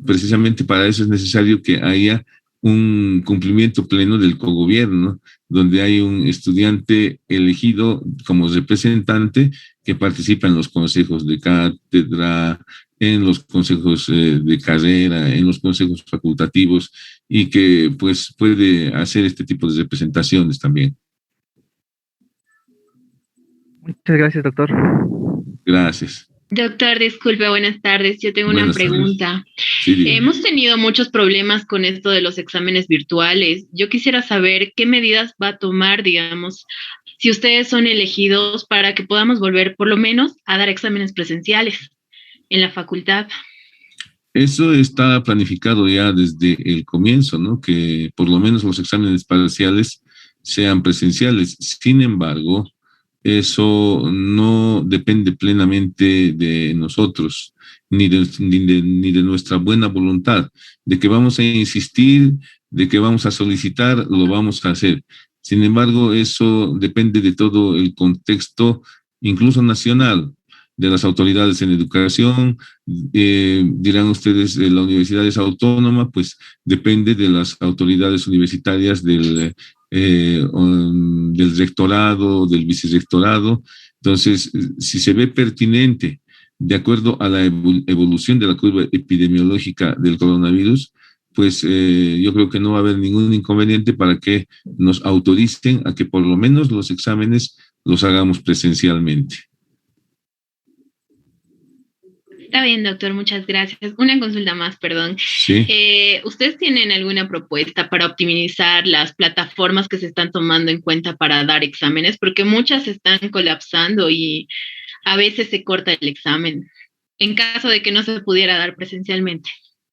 Precisamente para eso es necesario que haya un cumplimiento pleno del cogobierno, donde hay un estudiante elegido como representante que participa en los consejos de cátedra, en los consejos de carrera, en los consejos facultativos y que pues puede hacer este tipo de representaciones también. Muchas gracias, doctor. Gracias. Doctor, disculpe, buenas tardes. Yo tengo una Buenas pregunta. Sí, hemos tenido muchos problemas con esto de los exámenes virtuales. Yo quisiera saber qué medidas va a tomar, digamos, si ustedes son elegidos para que podamos volver por lo menos a dar exámenes presenciales en la facultad. Eso está planificado ya desde el comienzo, ¿no? Que por lo menos los exámenes parciales sean presenciales. Sin embargo, eso no depende plenamente de nosotros, ni de nuestra buena voluntad, de que vamos a insistir, de que vamos a solicitar, lo vamos a hacer. Sin embargo, eso depende de todo el contexto, incluso nacional, de las autoridades en educación. Dirán ustedes, la universidad es autónoma, pues depende de las autoridades universitarias del rectorado, del vicerrectorado. Entonces, si se ve pertinente, de acuerdo a la evolución de la curva epidemiológica del coronavirus, pues yo creo que no va a haber ningún inconveniente para que nos autoricen a que por lo menos los exámenes los hagamos presencialmente. Está bien, doctor, muchas gracias. Una consulta más, perdón. Sí. ¿Ustedes tienen alguna propuesta para optimizar las plataformas que se están tomando en cuenta para dar exámenes? Porque muchas están colapsando y a veces se corta el examen, en caso de que no se pudiera dar presencialmente.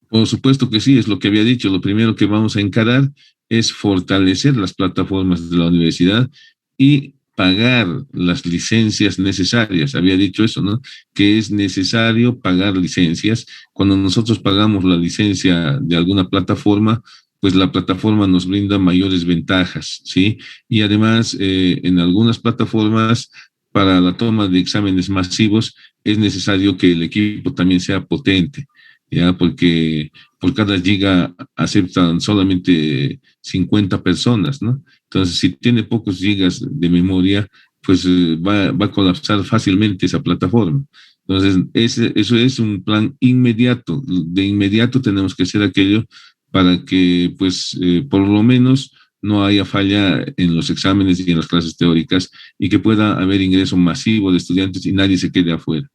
Por supuesto que sí, es lo que había dicho. Lo primero que vamos a encarar es fortalecer las plataformas de la universidad y pagar las licencias necesarias. Había dicho eso, ¿no? Que es necesario pagar licencias. Cuando nosotros pagamos la licencia de alguna plataforma, pues la plataforma nos brinda mayores ventajas, ¿sí? Y además, en algunas plataformas, para la toma de exámenes masivos, es necesario que el equipo también sea potente, ¿ya? Porque por cada giga aceptan solamente 50 personas, ¿no? Entonces, si tiene pocos gigas de memoria, pues va a colapsar fácilmente esa plataforma. Entonces, eso es un plan inmediato. De inmediato tenemos que hacer aquello para que, pues, por lo menos no haya falla en los exámenes y en las clases teóricas y que pueda haber ingreso masivo de estudiantes y nadie se quede afuera.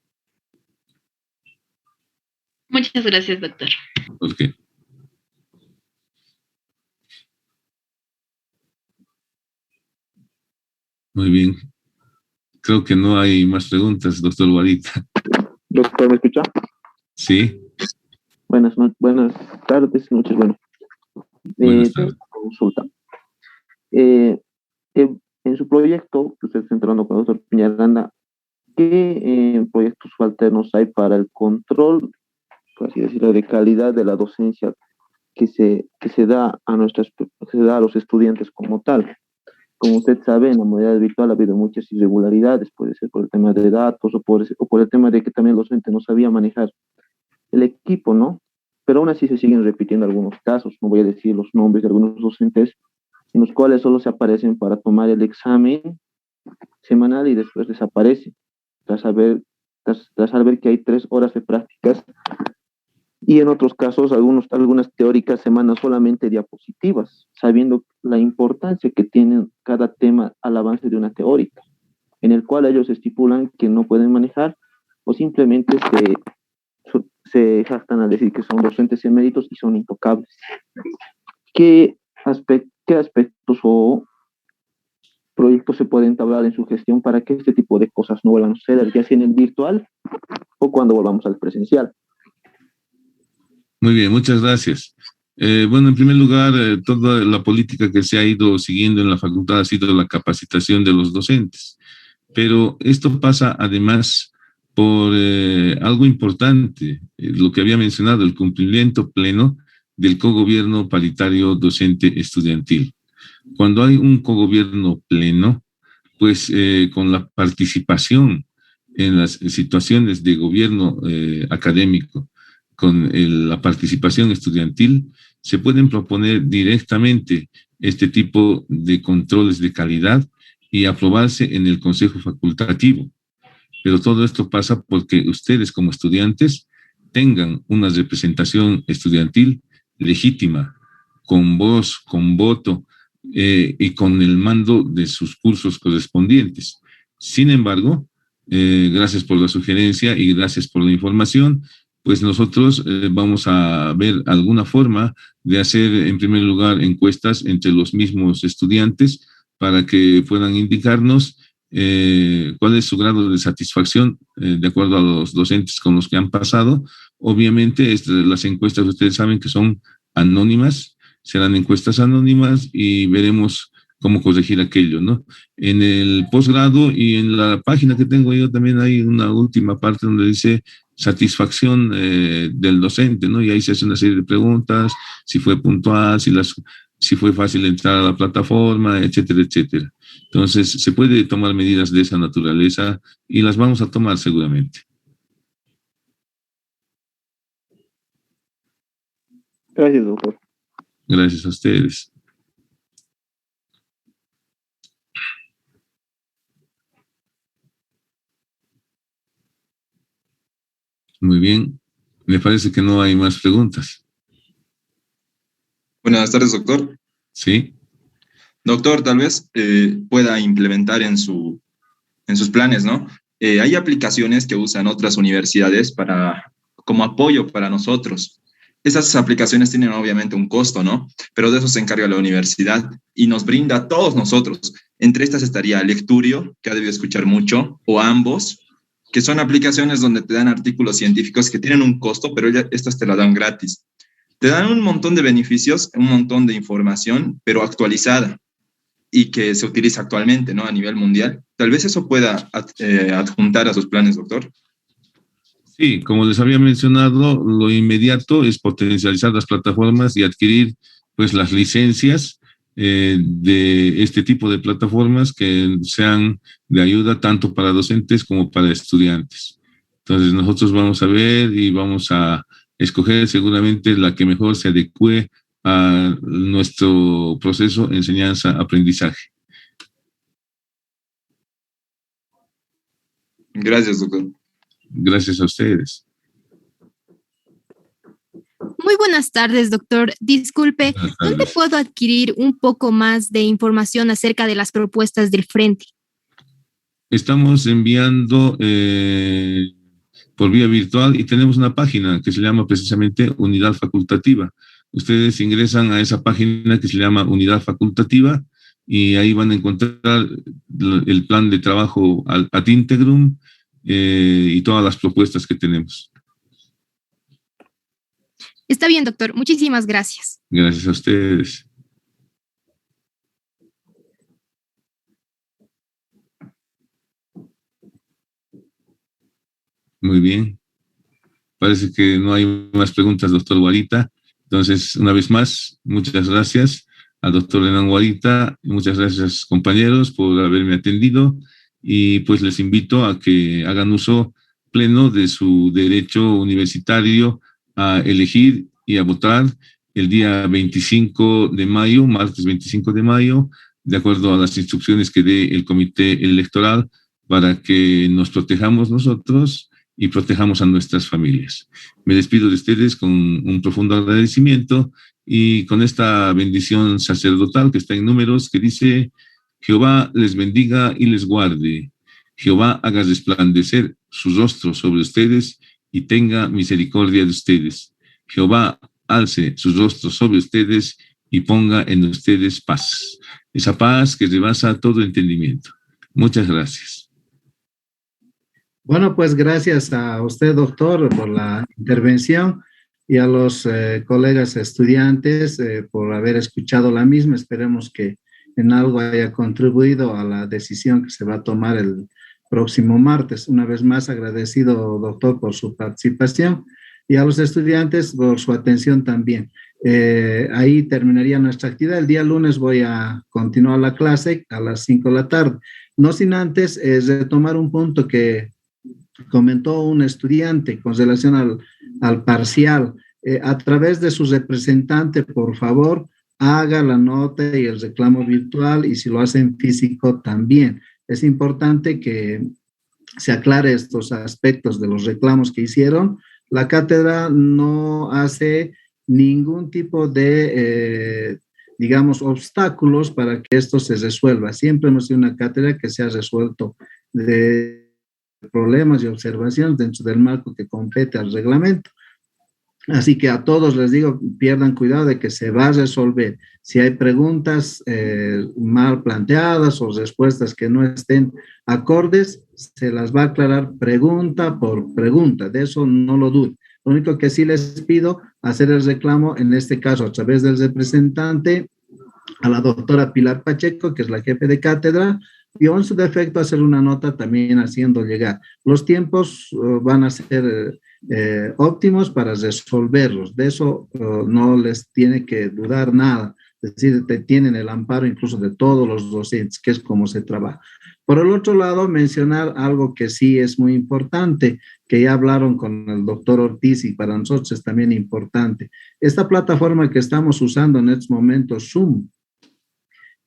Muchas gracias, doctor. Okay. Muy bien. Creo que no hay más preguntas, doctor Guarita. Doctor, ¿me escucha? Sí. Buenas tardes, noches, bueno. Buenas tardes. Tengo una consulta. Eh, en su proyecto, que usted está entrando con el doctor Piñaranda, ¿qué proyectos alternos hay para el control, por así decirlo, de calidad de la docencia que se da a que se da a los estudiantes como tal? Como usted sabe, en la modalidad virtual ha habido muchas irregularidades, puede ser por el tema de datos o por el tema de que también el docente no sabía manejar el equipo, ¿no? Pero aún así se siguen repitiendo algunos casos, no voy a decir los nombres de algunos docentes, en los cuales solo se aparecen para tomar el examen semanal y después desaparecen, tras saber que hay 3 horas de prácticas, y en otros casos algunas teóricas se mandan solamente diapositivas, sabiendo la importancia que tiene cada tema al avance de una teórica, en el cual ellos estipulan que no pueden manejar o simplemente se jactan a decir que son docentes eméritos y son intocables. ¿Qué aspectos o proyectos se pueden entablar en su gestión para que este tipo de cosas no vuelvan a suceder, ya sea en el virtual o cuando volvamos al presencial? Muy bien, muchas gracias. Bueno, en primer lugar, toda la política que se ha ido siguiendo en la facultad ha sido la capacitación de los docentes, pero esto pasa además por algo importante, lo que había mencionado, el cumplimiento pleno del cogobierno paritario docente estudiantil. Cuando hay un cogobierno pleno, pues con la participación en las situaciones de gobierno académico, con la participación estudiantil, se pueden proponer directamente este tipo de controles de calidad y aprobarse en el Consejo Facultativo. Pero todo esto pasa porque ustedes como estudiantes tengan una representación estudiantil legítima, con voz, con voto y con el mando de sus cursos correspondientes. Sin embargo, gracias por la sugerencia y gracias por la información, pues nosotros vamos a ver alguna forma de hacer, en primer lugar, encuestas entre los mismos estudiantes para que puedan indicarnos cuál es su grado de satisfacción de acuerdo a los docentes con los que han pasado. Obviamente, las encuestas ustedes saben que son anónimas, serán encuestas anónimas y veremos cómo corregir aquello, ¿no? En el posgrado y en la página que tengo yo también hay una última parte donde dice satisfacción del docente, ¿no? Y ahí se hace una serie de preguntas, si fue puntual, si fue fácil entrar a la plataforma, etcétera, etcétera. Entonces, se puede tomar medidas de esa naturaleza y las vamos a tomar seguramente. Gracias, doctor. Gracias a ustedes. Muy bien. Me parece que no hay más preguntas. Buenas tardes, doctor. Sí. Doctor, tal vez pueda implementar en sus planes, ¿no? Hay aplicaciones que usan otras universidades como apoyo para nosotros. Esas aplicaciones tienen obviamente un costo, ¿no? Pero de eso se encarga la universidad y nos brinda a todos nosotros. Entre estas estaría Lecturio, que ha debido escuchar mucho, o ambos, que son aplicaciones donde te dan artículos científicos que tienen un costo, pero estas te la dan gratis. Te dan un montón de beneficios, un montón de información, pero actualizada y que se utiliza actualmente, ¿no? A nivel mundial. Tal vez eso pueda adjuntar a sus planes, doctor. Sí, como les había mencionado, lo inmediato es potencializar las plataformas y adquirir pues las licencias de este tipo de plataformas que sean de ayuda tanto para docentes como para estudiantes. Entonces nosotros vamos a ver y vamos a escoger seguramente la que mejor se adecue a nuestro proceso de enseñanza-aprendizaje. Gracias, doctor. Gracias a ustedes. Muy buenas tardes, doctor. Disculpe, ¿dónde puedo adquirir un poco más de información acerca de las propuestas del Frente? Estamos enviando por vía virtual y tenemos una página que se llama precisamente Unidad Facultativa. Ustedes ingresan a esa página que se llama Unidad Facultativa y ahí van a encontrar el plan de trabajo ad integrum y todas las propuestas que tenemos. Está bien, doctor. Muchísimas gracias. Gracias a ustedes. Muy bien. Parece que no hay más preguntas, doctor Guarita. Entonces, una vez más, muchas gracias al doctor Renan Guarita. Muchas gracias, compañeros, por haberme atendido. Y pues les invito a que hagan uso pleno de su derecho universitario a elegir y a votar el día 25 de mayo, martes 25 de mayo, de acuerdo a las instrucciones que dé el comité electoral, para que nos protejamos nosotros y protejamos a nuestras familias. Me despido de ustedes con un profundo agradecimiento y con esta bendición sacerdotal que está en Números, que dice: Jehová les bendiga y les guarde. Jehová haga resplandecer su rostro sobre ustedes y tenga misericordia de ustedes. Jehová alce su rostro sobre ustedes y ponga en ustedes paz. Esa paz que rebasa todo entendimiento. Muchas gracias. Bueno, pues gracias a usted, doctor, por la intervención y a los colegas estudiantes por haber escuchado la misma. Esperemos que en algo haya contribuido a la decisión que se va a tomar el próximo martes. Una vez más, agradecido, doctor, por su participación y a los estudiantes por su atención también. Ahí terminaría nuestra actividad. El día lunes voy a continuar la clase a las 5 de la tarde. No sin antes retomar un punto que comentó un estudiante con relación al parcial. A través de su representante, por favor, haga la nota y el reclamo virtual, y si lo hace en físico también. Es importante que se aclare estos aspectos de los reclamos que hicieron. La cátedra no hace ningún tipo de, digamos, obstáculos para que esto se resuelva. Siempre hemos sido una cátedra que se ha resuelto de problemas y observaciones dentro del marco que compete al reglamento. Así que a todos les digo, pierdan cuidado de que se va a resolver. Si hay preguntas mal planteadas o respuestas que no estén acordes, se las va a aclarar pregunta por pregunta. De eso no lo duden. Lo único que sí les pido, hacer el reclamo, en este caso a través del representante, a la doctora Pilar Pacheco, que es la jefe de cátedra, y en su defecto hacer una nota también haciendo llegar. Los tiempos van a ser óptimos para resolverlos. De eso no les tiene que dudar nada. Es decir, tienen el amparo incluso de todos los docentes, que es como se trabaja. Por el otro lado, mencionar algo que sí es muy importante, que ya hablaron con el doctor Ortiz y para nosotros es también importante. Esta plataforma que estamos usando en estos momentos, Zoom,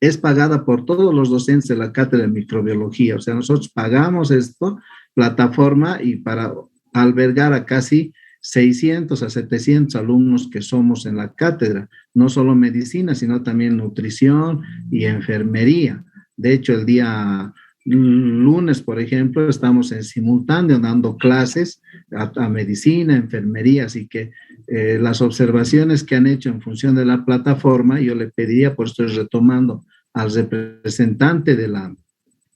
es pagada por todos los docentes de la cátedra de microbiología. O sea, nosotros pagamos esta plataforma y para albergar a casi 600 a 700 alumnos que somos en la cátedra, no solo medicina, sino también nutrición y enfermería. De hecho, el día lunes, por ejemplo, estamos en simultáneo dando clases a medicina, enfermería, así que las observaciones que han hecho en función de la plataforma, yo le pediría, por esto estoy retomando al representante de la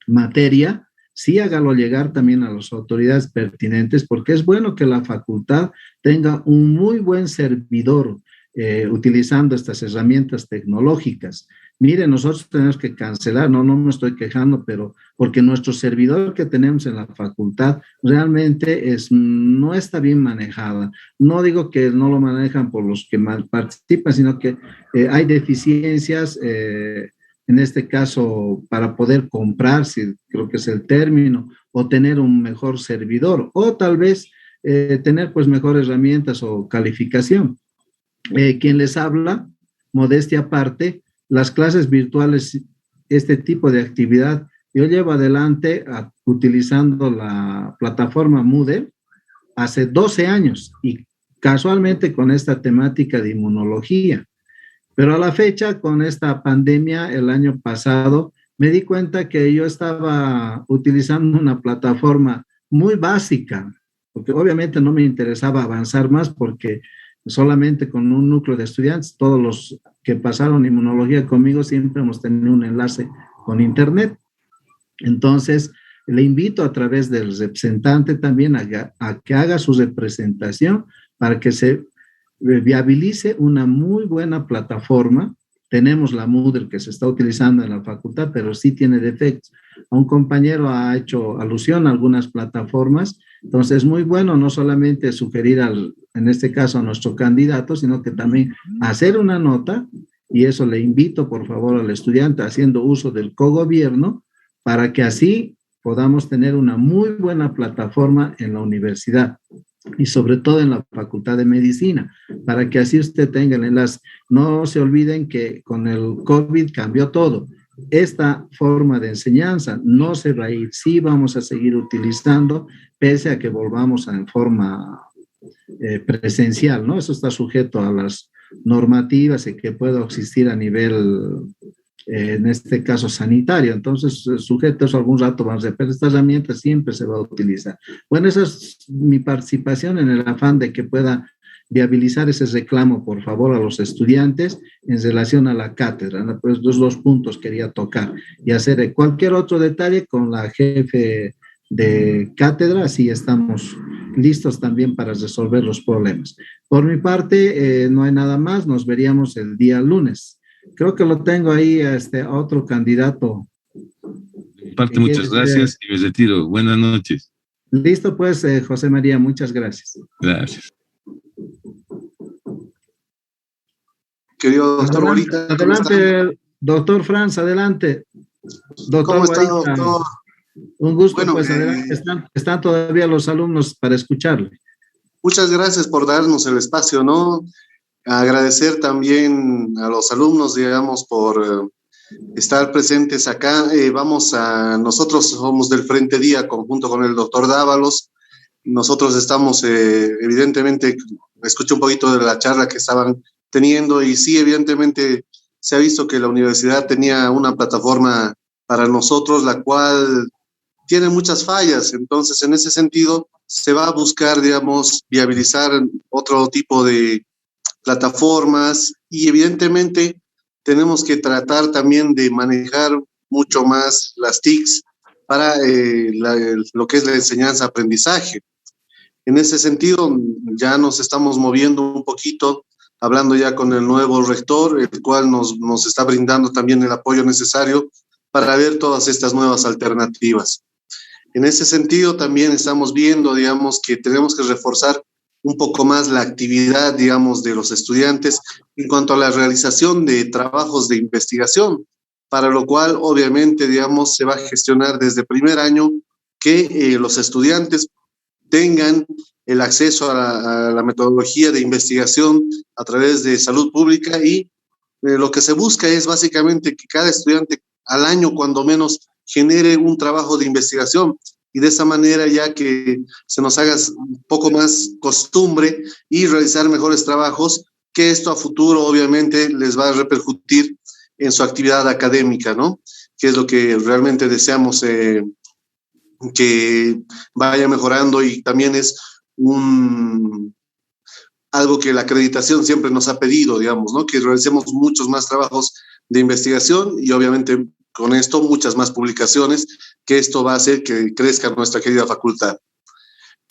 materia, sí hágalo llegar también a las autoridades pertinentes, porque es bueno que la facultad tenga un muy buen servidor utilizando estas herramientas tecnológicas. Mire, nosotros tenemos que cancelar, no me estoy quejando, pero porque nuestro servidor que tenemos en la facultad realmente no está bien manejada. No digo que no lo manejan por los que mal participan, sino que hay deficiencias, en este caso, para poder comprar, si creo que es el término, o tener un mejor servidor, o tal vez tener pues mejores herramientas o calificación. Quien les habla, modestia aparte, las clases virtuales, este tipo de actividad, yo llevo adelante utilizando la plataforma Moodle hace 12 años y casualmente con esta temática de inmunología. Pero a la fecha, con esta pandemia, el año pasado, me di cuenta que yo estaba utilizando una plataforma muy básica, porque obviamente no me interesaba avanzar más porque solamente con un núcleo de estudiantes, todos los que pasaron inmunología conmigo siempre hemos tenido un enlace con internet. Entonces, le invito a través del representante también a que haga su representación para que se viabilice una muy buena plataforma tenemos la Moodle que se está utilizando en la facultad, pero sí tiene defectos. Un compañero ha hecho alusión a algunas plataformas, entonces es muy bueno no solamente sugerir en este caso a nuestro candidato, sino que también hacer una nota, y eso le invito por favor al estudiante haciendo uso del cogobierno, para que así podamos tener una muy buena plataforma en la universidad y sobre todo en la Facultad de Medicina, para que así usted tenga el enlace. No se olviden que con el COVID cambió todo. Esta forma de enseñanza no se va a ir, sí vamos a seguir utilizando, pese a que volvamos en forma presencial, ¿no? Eso está sujeto a las normativas y que pueda existir a nivel, en este caso, sanitario. Entonces, sujetos algún rato vamos a ver, pero esta herramienta siempre se va a utilizar. Bueno, esa es mi participación en el afán de que pueda viabilizar ese reclamo, por favor, a los estudiantes en relación a la cátedra, ¿no? Pues los dos puntos quería tocar y hacer cualquier otro detalle con la jefe de cátedra, así estamos listos también para resolver los problemas. Por mi parte, no hay nada más, nos veríamos el día lunes. Creo que lo tengo ahí a otro candidato. Parte, muchas gracias y me retiro. Buenas noches. Listo, pues, José María, muchas gracias. Gracias. Querido doctor Guarita. Adelante, doctor Franz, adelante. Doctor ¿Cómo está, Guarita, doctor? un gusto, Bueno, pues, adelante. Están todavía los alumnos para escucharle. Muchas gracias por darnos el espacio, ¿no? Agradecer también a los alumnos, digamos, por estar presentes acá. Nosotros somos del Frente Día, conjunto con el doctor Dávalos. Nosotros estamos, evidentemente, escuché un poquito de la charla que estaban teniendo y sí, evidentemente, se ha visto que la universidad tenía una plataforma para nosotros, la cual tiene muchas fallas. Entonces, en ese sentido, se va a buscar, digamos, viabilizar otro tipo de plataformas y evidentemente tenemos que tratar también de manejar mucho más las TICs para lo que es la enseñanza-aprendizaje. En ese sentido, ya nos estamos moviendo un poquito, hablando ya con el nuevo rector, el cual nos está brindando también el apoyo necesario para ver todas estas nuevas alternativas. En ese sentido, también estamos viendo, digamos, que tenemos que reforzar un poco más la actividad, digamos, de los estudiantes en cuanto a la realización de trabajos de investigación, para lo cual, obviamente, digamos, se va a gestionar desde primer año que los estudiantes tengan el acceso a la metodología de investigación a través de salud pública y lo que se busca es básicamente que cada estudiante al año, cuando menos, genere un trabajo de investigación y de esa manera ya que se nos haga un poco más costumbre y realizar mejores trabajos, que esto a futuro obviamente les va a repercutir en su actividad académica, ¿no? Que es lo que realmente deseamos que vaya mejorando y también es algo que la acreditación siempre nos ha pedido, digamos, ¿no? Que realicemos muchos más trabajos de investigación y obviamente con esto muchas más publicaciones, que esto va a hacer que crezca nuestra querida facultad.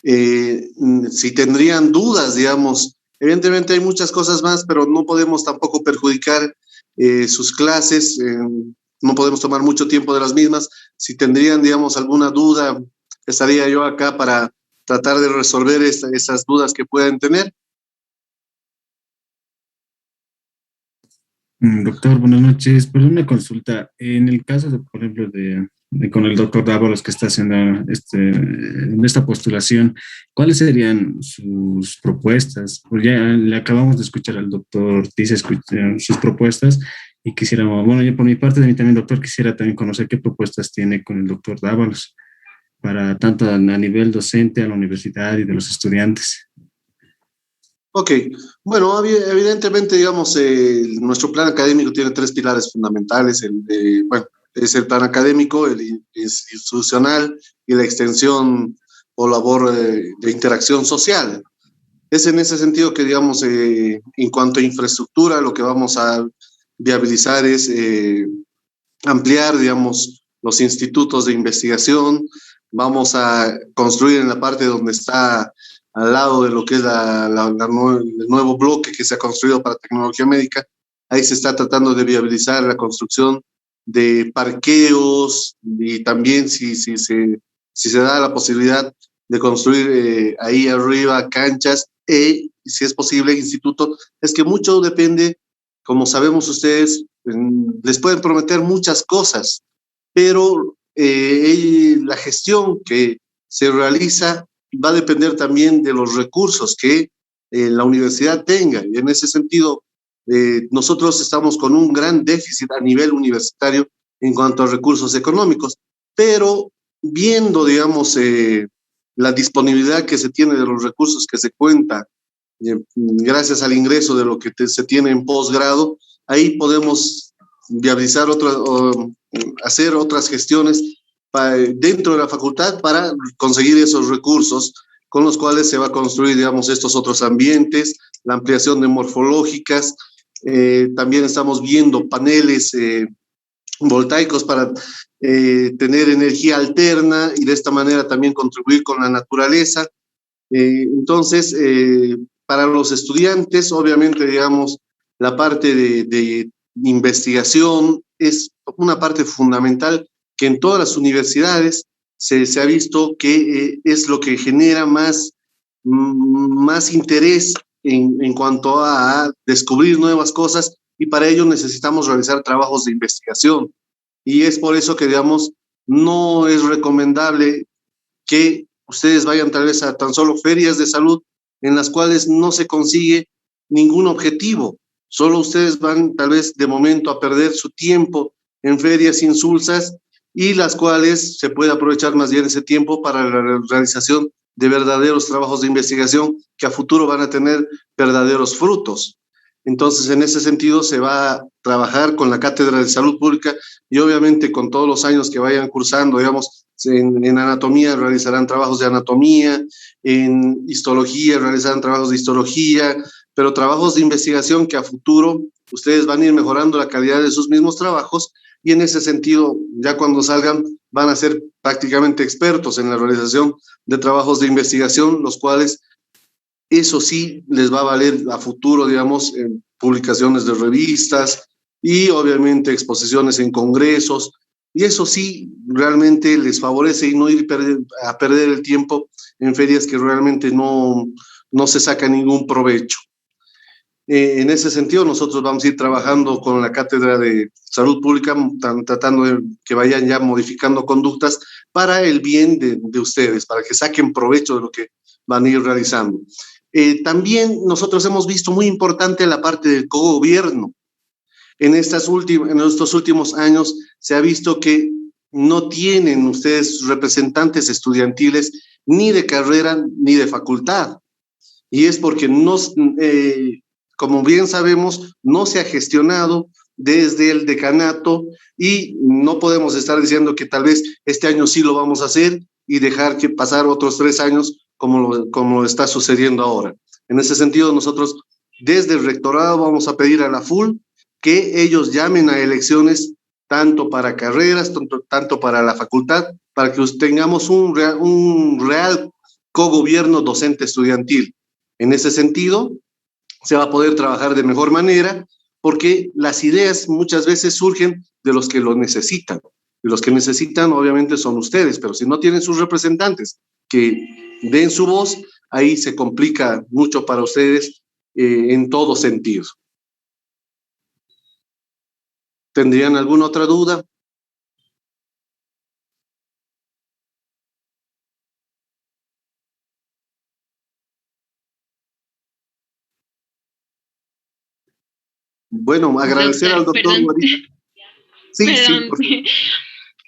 Si tendrían dudas, digamos, evidentemente hay muchas cosas más, pero no podemos tampoco perjudicar sus clases, no podemos tomar mucho tiempo de las mismas. Si tendrían, digamos, alguna duda, estaría yo acá para tratar de resolver esas dudas que puedan tener. Doctor, buenas noches. Pues una consulta. En el caso, por ejemplo, con el doctor Dávalos que está haciendo esta postulación, ¿cuáles serían sus propuestas? Pues ya le acabamos de escuchar al doctor Ortiz sus propuestas y quisiéramos, bueno, yo por mi parte también, doctor, quisiera también conocer qué propuestas tiene con el doctor Dávalos para tanto a nivel docente, a la universidad y de los estudiantes. Ok, bueno, evidentemente, digamos, nuestro plan académico tiene 3 pilares fundamentales. Es el plan académico, el institucional y la extensión o labor de interacción social. Es en ese sentido que, digamos, en cuanto a infraestructura, lo que vamos a viabilizar es ampliar, digamos, los institutos de investigación. Vamos a construir en la parte donde está al lado de lo que es el nuevo bloque que se ha construido para tecnología médica, ahí se está tratando de viabilizar la construcción de parqueos y también si se da la posibilidad de construir ahí arriba canchas si es posible, instituto. Es que mucho depende, como sabemos ustedes, les pueden prometer muchas cosas, pero la gestión que se realiza va a depender también de los recursos que la universidad tenga. Y en ese sentido, nosotros estamos con un gran déficit a nivel universitario en cuanto a recursos económicos, pero viendo, digamos, la disponibilidad que se tiene de los recursos que se cuenta, gracias al ingreso de lo que se tiene en posgrado, ahí podemos viabilizar hacer otras gestiones dentro de la facultad para conseguir esos recursos con los cuales se va a construir, digamos, estos otros ambientes, la ampliación de morfológicas. También estamos viendo paneles voltaicos para tener energía alterna y de esta manera también contribuir con la naturaleza. Entonces, para los estudiantes, obviamente, digamos, la parte de investigación es una parte fundamental que en todas las universidades se ha visto que es lo que genera más interés en cuanto a descubrir nuevas cosas, y para ello necesitamos realizar trabajos de investigación. Y es por eso que, digamos, no es recomendable que ustedes vayan tal vez a tan solo ferias de salud en las cuales no se consigue ningún objetivo. Solo ustedes van tal vez de momento a perder su tiempo en ferias insulsas, y las cuales se puede aprovechar más bien ese tiempo para la realización de verdaderos trabajos de investigación que a futuro van a tener verdaderos frutos. Entonces, en ese sentido, se va a trabajar con la Cátedra de Salud Pública y obviamente con todos los años que vayan cursando, digamos, en anatomía realizarán trabajos de anatomía, en histología realizarán trabajos de histología, pero trabajos de investigación que a futuro ustedes van a ir mejorando la calidad de sus mismos trabajos, y en ese sentido, ya cuando salgan, van a ser prácticamente expertos en la realización de trabajos de investigación, los cuales, eso sí, les va a valer a futuro, digamos, en publicaciones de revistas y obviamente exposiciones en congresos, y eso sí, realmente les favorece y no ir a perder el tiempo en ferias que realmente no se saca ningún provecho. En ese sentido, nosotros vamos a ir trabajando con la Cátedra de Salud Pública, tratando de que vayan ya modificando conductas para el bien de ustedes, para que saquen provecho de lo que van a ir realizando. También nosotros hemos visto muy importante la parte del cogobierno. En estos últimos años se ha visto que no tienen ustedes representantes estudiantiles ni de carrera ni de facultad. Y es porque como bien sabemos, no se ha gestionado desde el decanato, y no podemos estar diciendo que tal vez este año sí lo vamos a hacer y dejar que pasar otros 3 años como está sucediendo ahora. En ese sentido, nosotros desde el rectorado vamos a pedir a la FUL que ellos llamen a elecciones tanto para carreras, tanto para la facultad, para que tengamos un real cogobierno docente estudiantil. En ese sentido, se va a poder trabajar de mejor manera, porque las ideas muchas veces surgen de los que lo necesitan. Y los que necesitan obviamente son ustedes, pero si no tienen sus representantes que den su voz, ahí se complica mucho para ustedes en todo sentido. ¿Tendrían alguna otra duda? Bueno, agradecer al doctor. Perdón. Sí, perdón. Sí,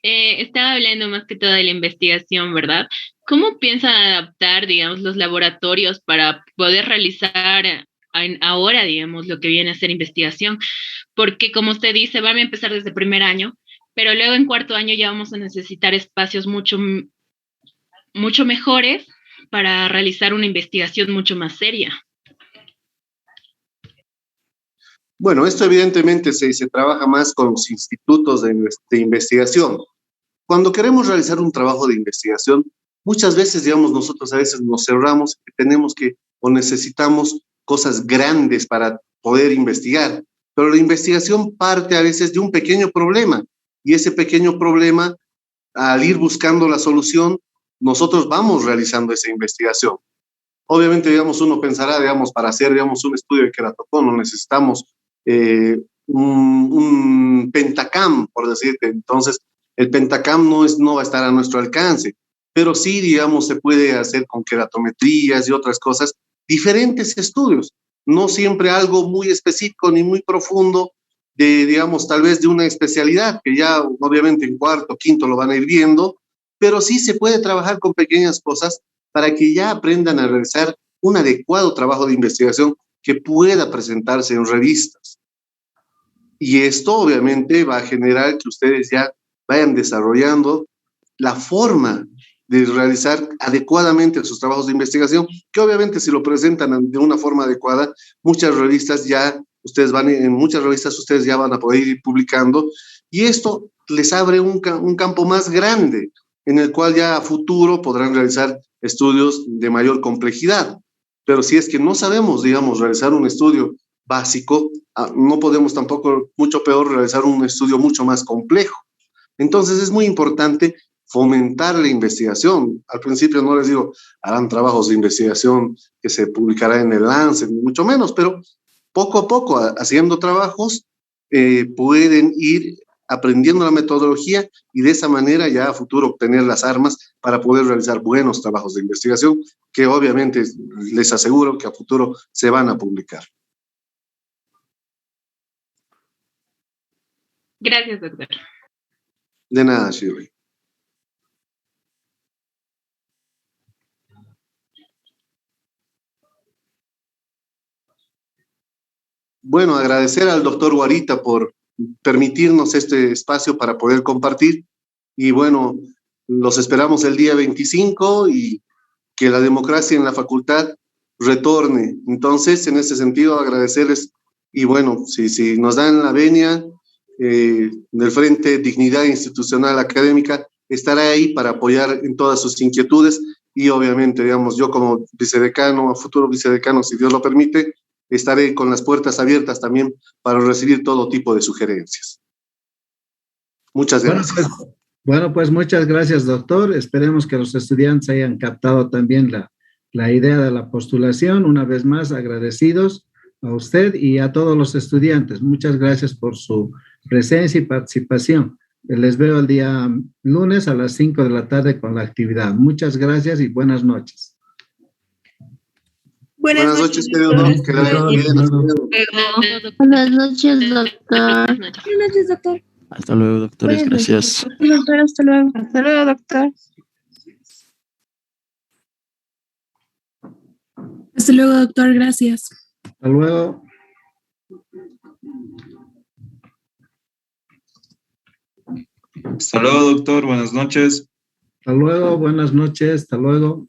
estaba hablando más que todo de la investigación, ¿verdad? ¿Cómo piensan adaptar, digamos, los laboratorios para poder realizar ahora, digamos, lo que viene a ser investigación? Porque, como usted dice, van a empezar desde primer año, pero luego en cuarto año ya vamos a necesitar espacios mucho mejores para realizar una investigación mucho más seria. Bueno, esto evidentemente se trabaja más con los institutos de investigación. Cuando queremos realizar un trabajo de investigación, muchas veces, digamos, nosotros a veces nos cerramos y tenemos que o necesitamos cosas grandes para poder investigar. pero la investigación parte a veces de un pequeño problema, y ese pequeño problema, al ir buscando la solución, nosotros vamos realizando esa investigación. Obviamente, digamos, uno pensará, digamos, para hacer, digamos, un estudio de queratocono necesitamos un pentacam, por decirte. Entonces, el pentacam no va a estar a nuestro alcance, pero sí, digamos, se puede hacer con queratometrías y otras cosas, diferentes estudios, no siempre algo muy específico ni muy profundo, digamos, tal vez de una especialidad, que ya obviamente en cuarto, quinto lo van a ir viendo, pero sí se puede trabajar con pequeñas cosas para que ya aprendan a realizar un adecuado trabajo de investigación que pueda presentarse en revistas. Y esto obviamente va a generar que ustedes ya vayan desarrollando la forma de realizar adecuadamente sus trabajos de investigación, que obviamente si lo presentan de una forma adecuada, muchas revistas ya van a poder ir publicando, y esto les abre un campo más grande en el cual ya a futuro podrán realizar estudios de mayor complejidad. Pero si es que no sabemos, digamos, realizar un estudio básico, no podemos tampoco, mucho peor, realizar un estudio mucho más complejo. Entonces es muy importante fomentar la investigación. Al principio no les digo, harán trabajos de investigación que se publicará en el Lancet, ni mucho menos, pero poco a poco, haciendo trabajos, pueden ir aprendiendo la metodología y de esa manera ya a futuro obtener las armas para poder realizar buenos trabajos de investigación que obviamente les aseguro que a futuro se van a publicar. Gracias, doctor. De nada, Shirley. Bueno, agradecer al doctor Guarita por permitirnos este espacio para poder compartir. Y bueno, los esperamos el día 25 y que la democracia en la facultad retorne. Entonces, en ese sentido, agradecerles. Y bueno, si nos dan la venia del Frente Dignidad Institucional Académica, estará ahí para apoyar en todas sus inquietudes. Y obviamente, digamos, yo como vicedecano, futuro vicedecano, si Dios lo permite, estaré con las puertas abiertas también para recibir todo tipo de sugerencias. Muchas gracias. Bueno, pues muchas gracias, doctor. Esperemos que los estudiantes hayan captado también la idea de la postulación. Una vez más, agradecidos a usted y a todos los estudiantes. Muchas gracias por su presencia y participación. Les veo el día lunes a las 5 de la tarde con la actividad. Muchas gracias y buenas noches. Buenas noches, querido doctor. Que le vaya bien. Buenas noches, doctor. Buenas noches, doctor. Hasta luego, doctores. Gracias. Doctor, hasta luego. Hasta luego, doctor. Hasta luego, doctor. Gracias. Hasta luego. Hasta luego, doctor. Buenas noches. Hasta luego. Buenas noches. Hasta luego.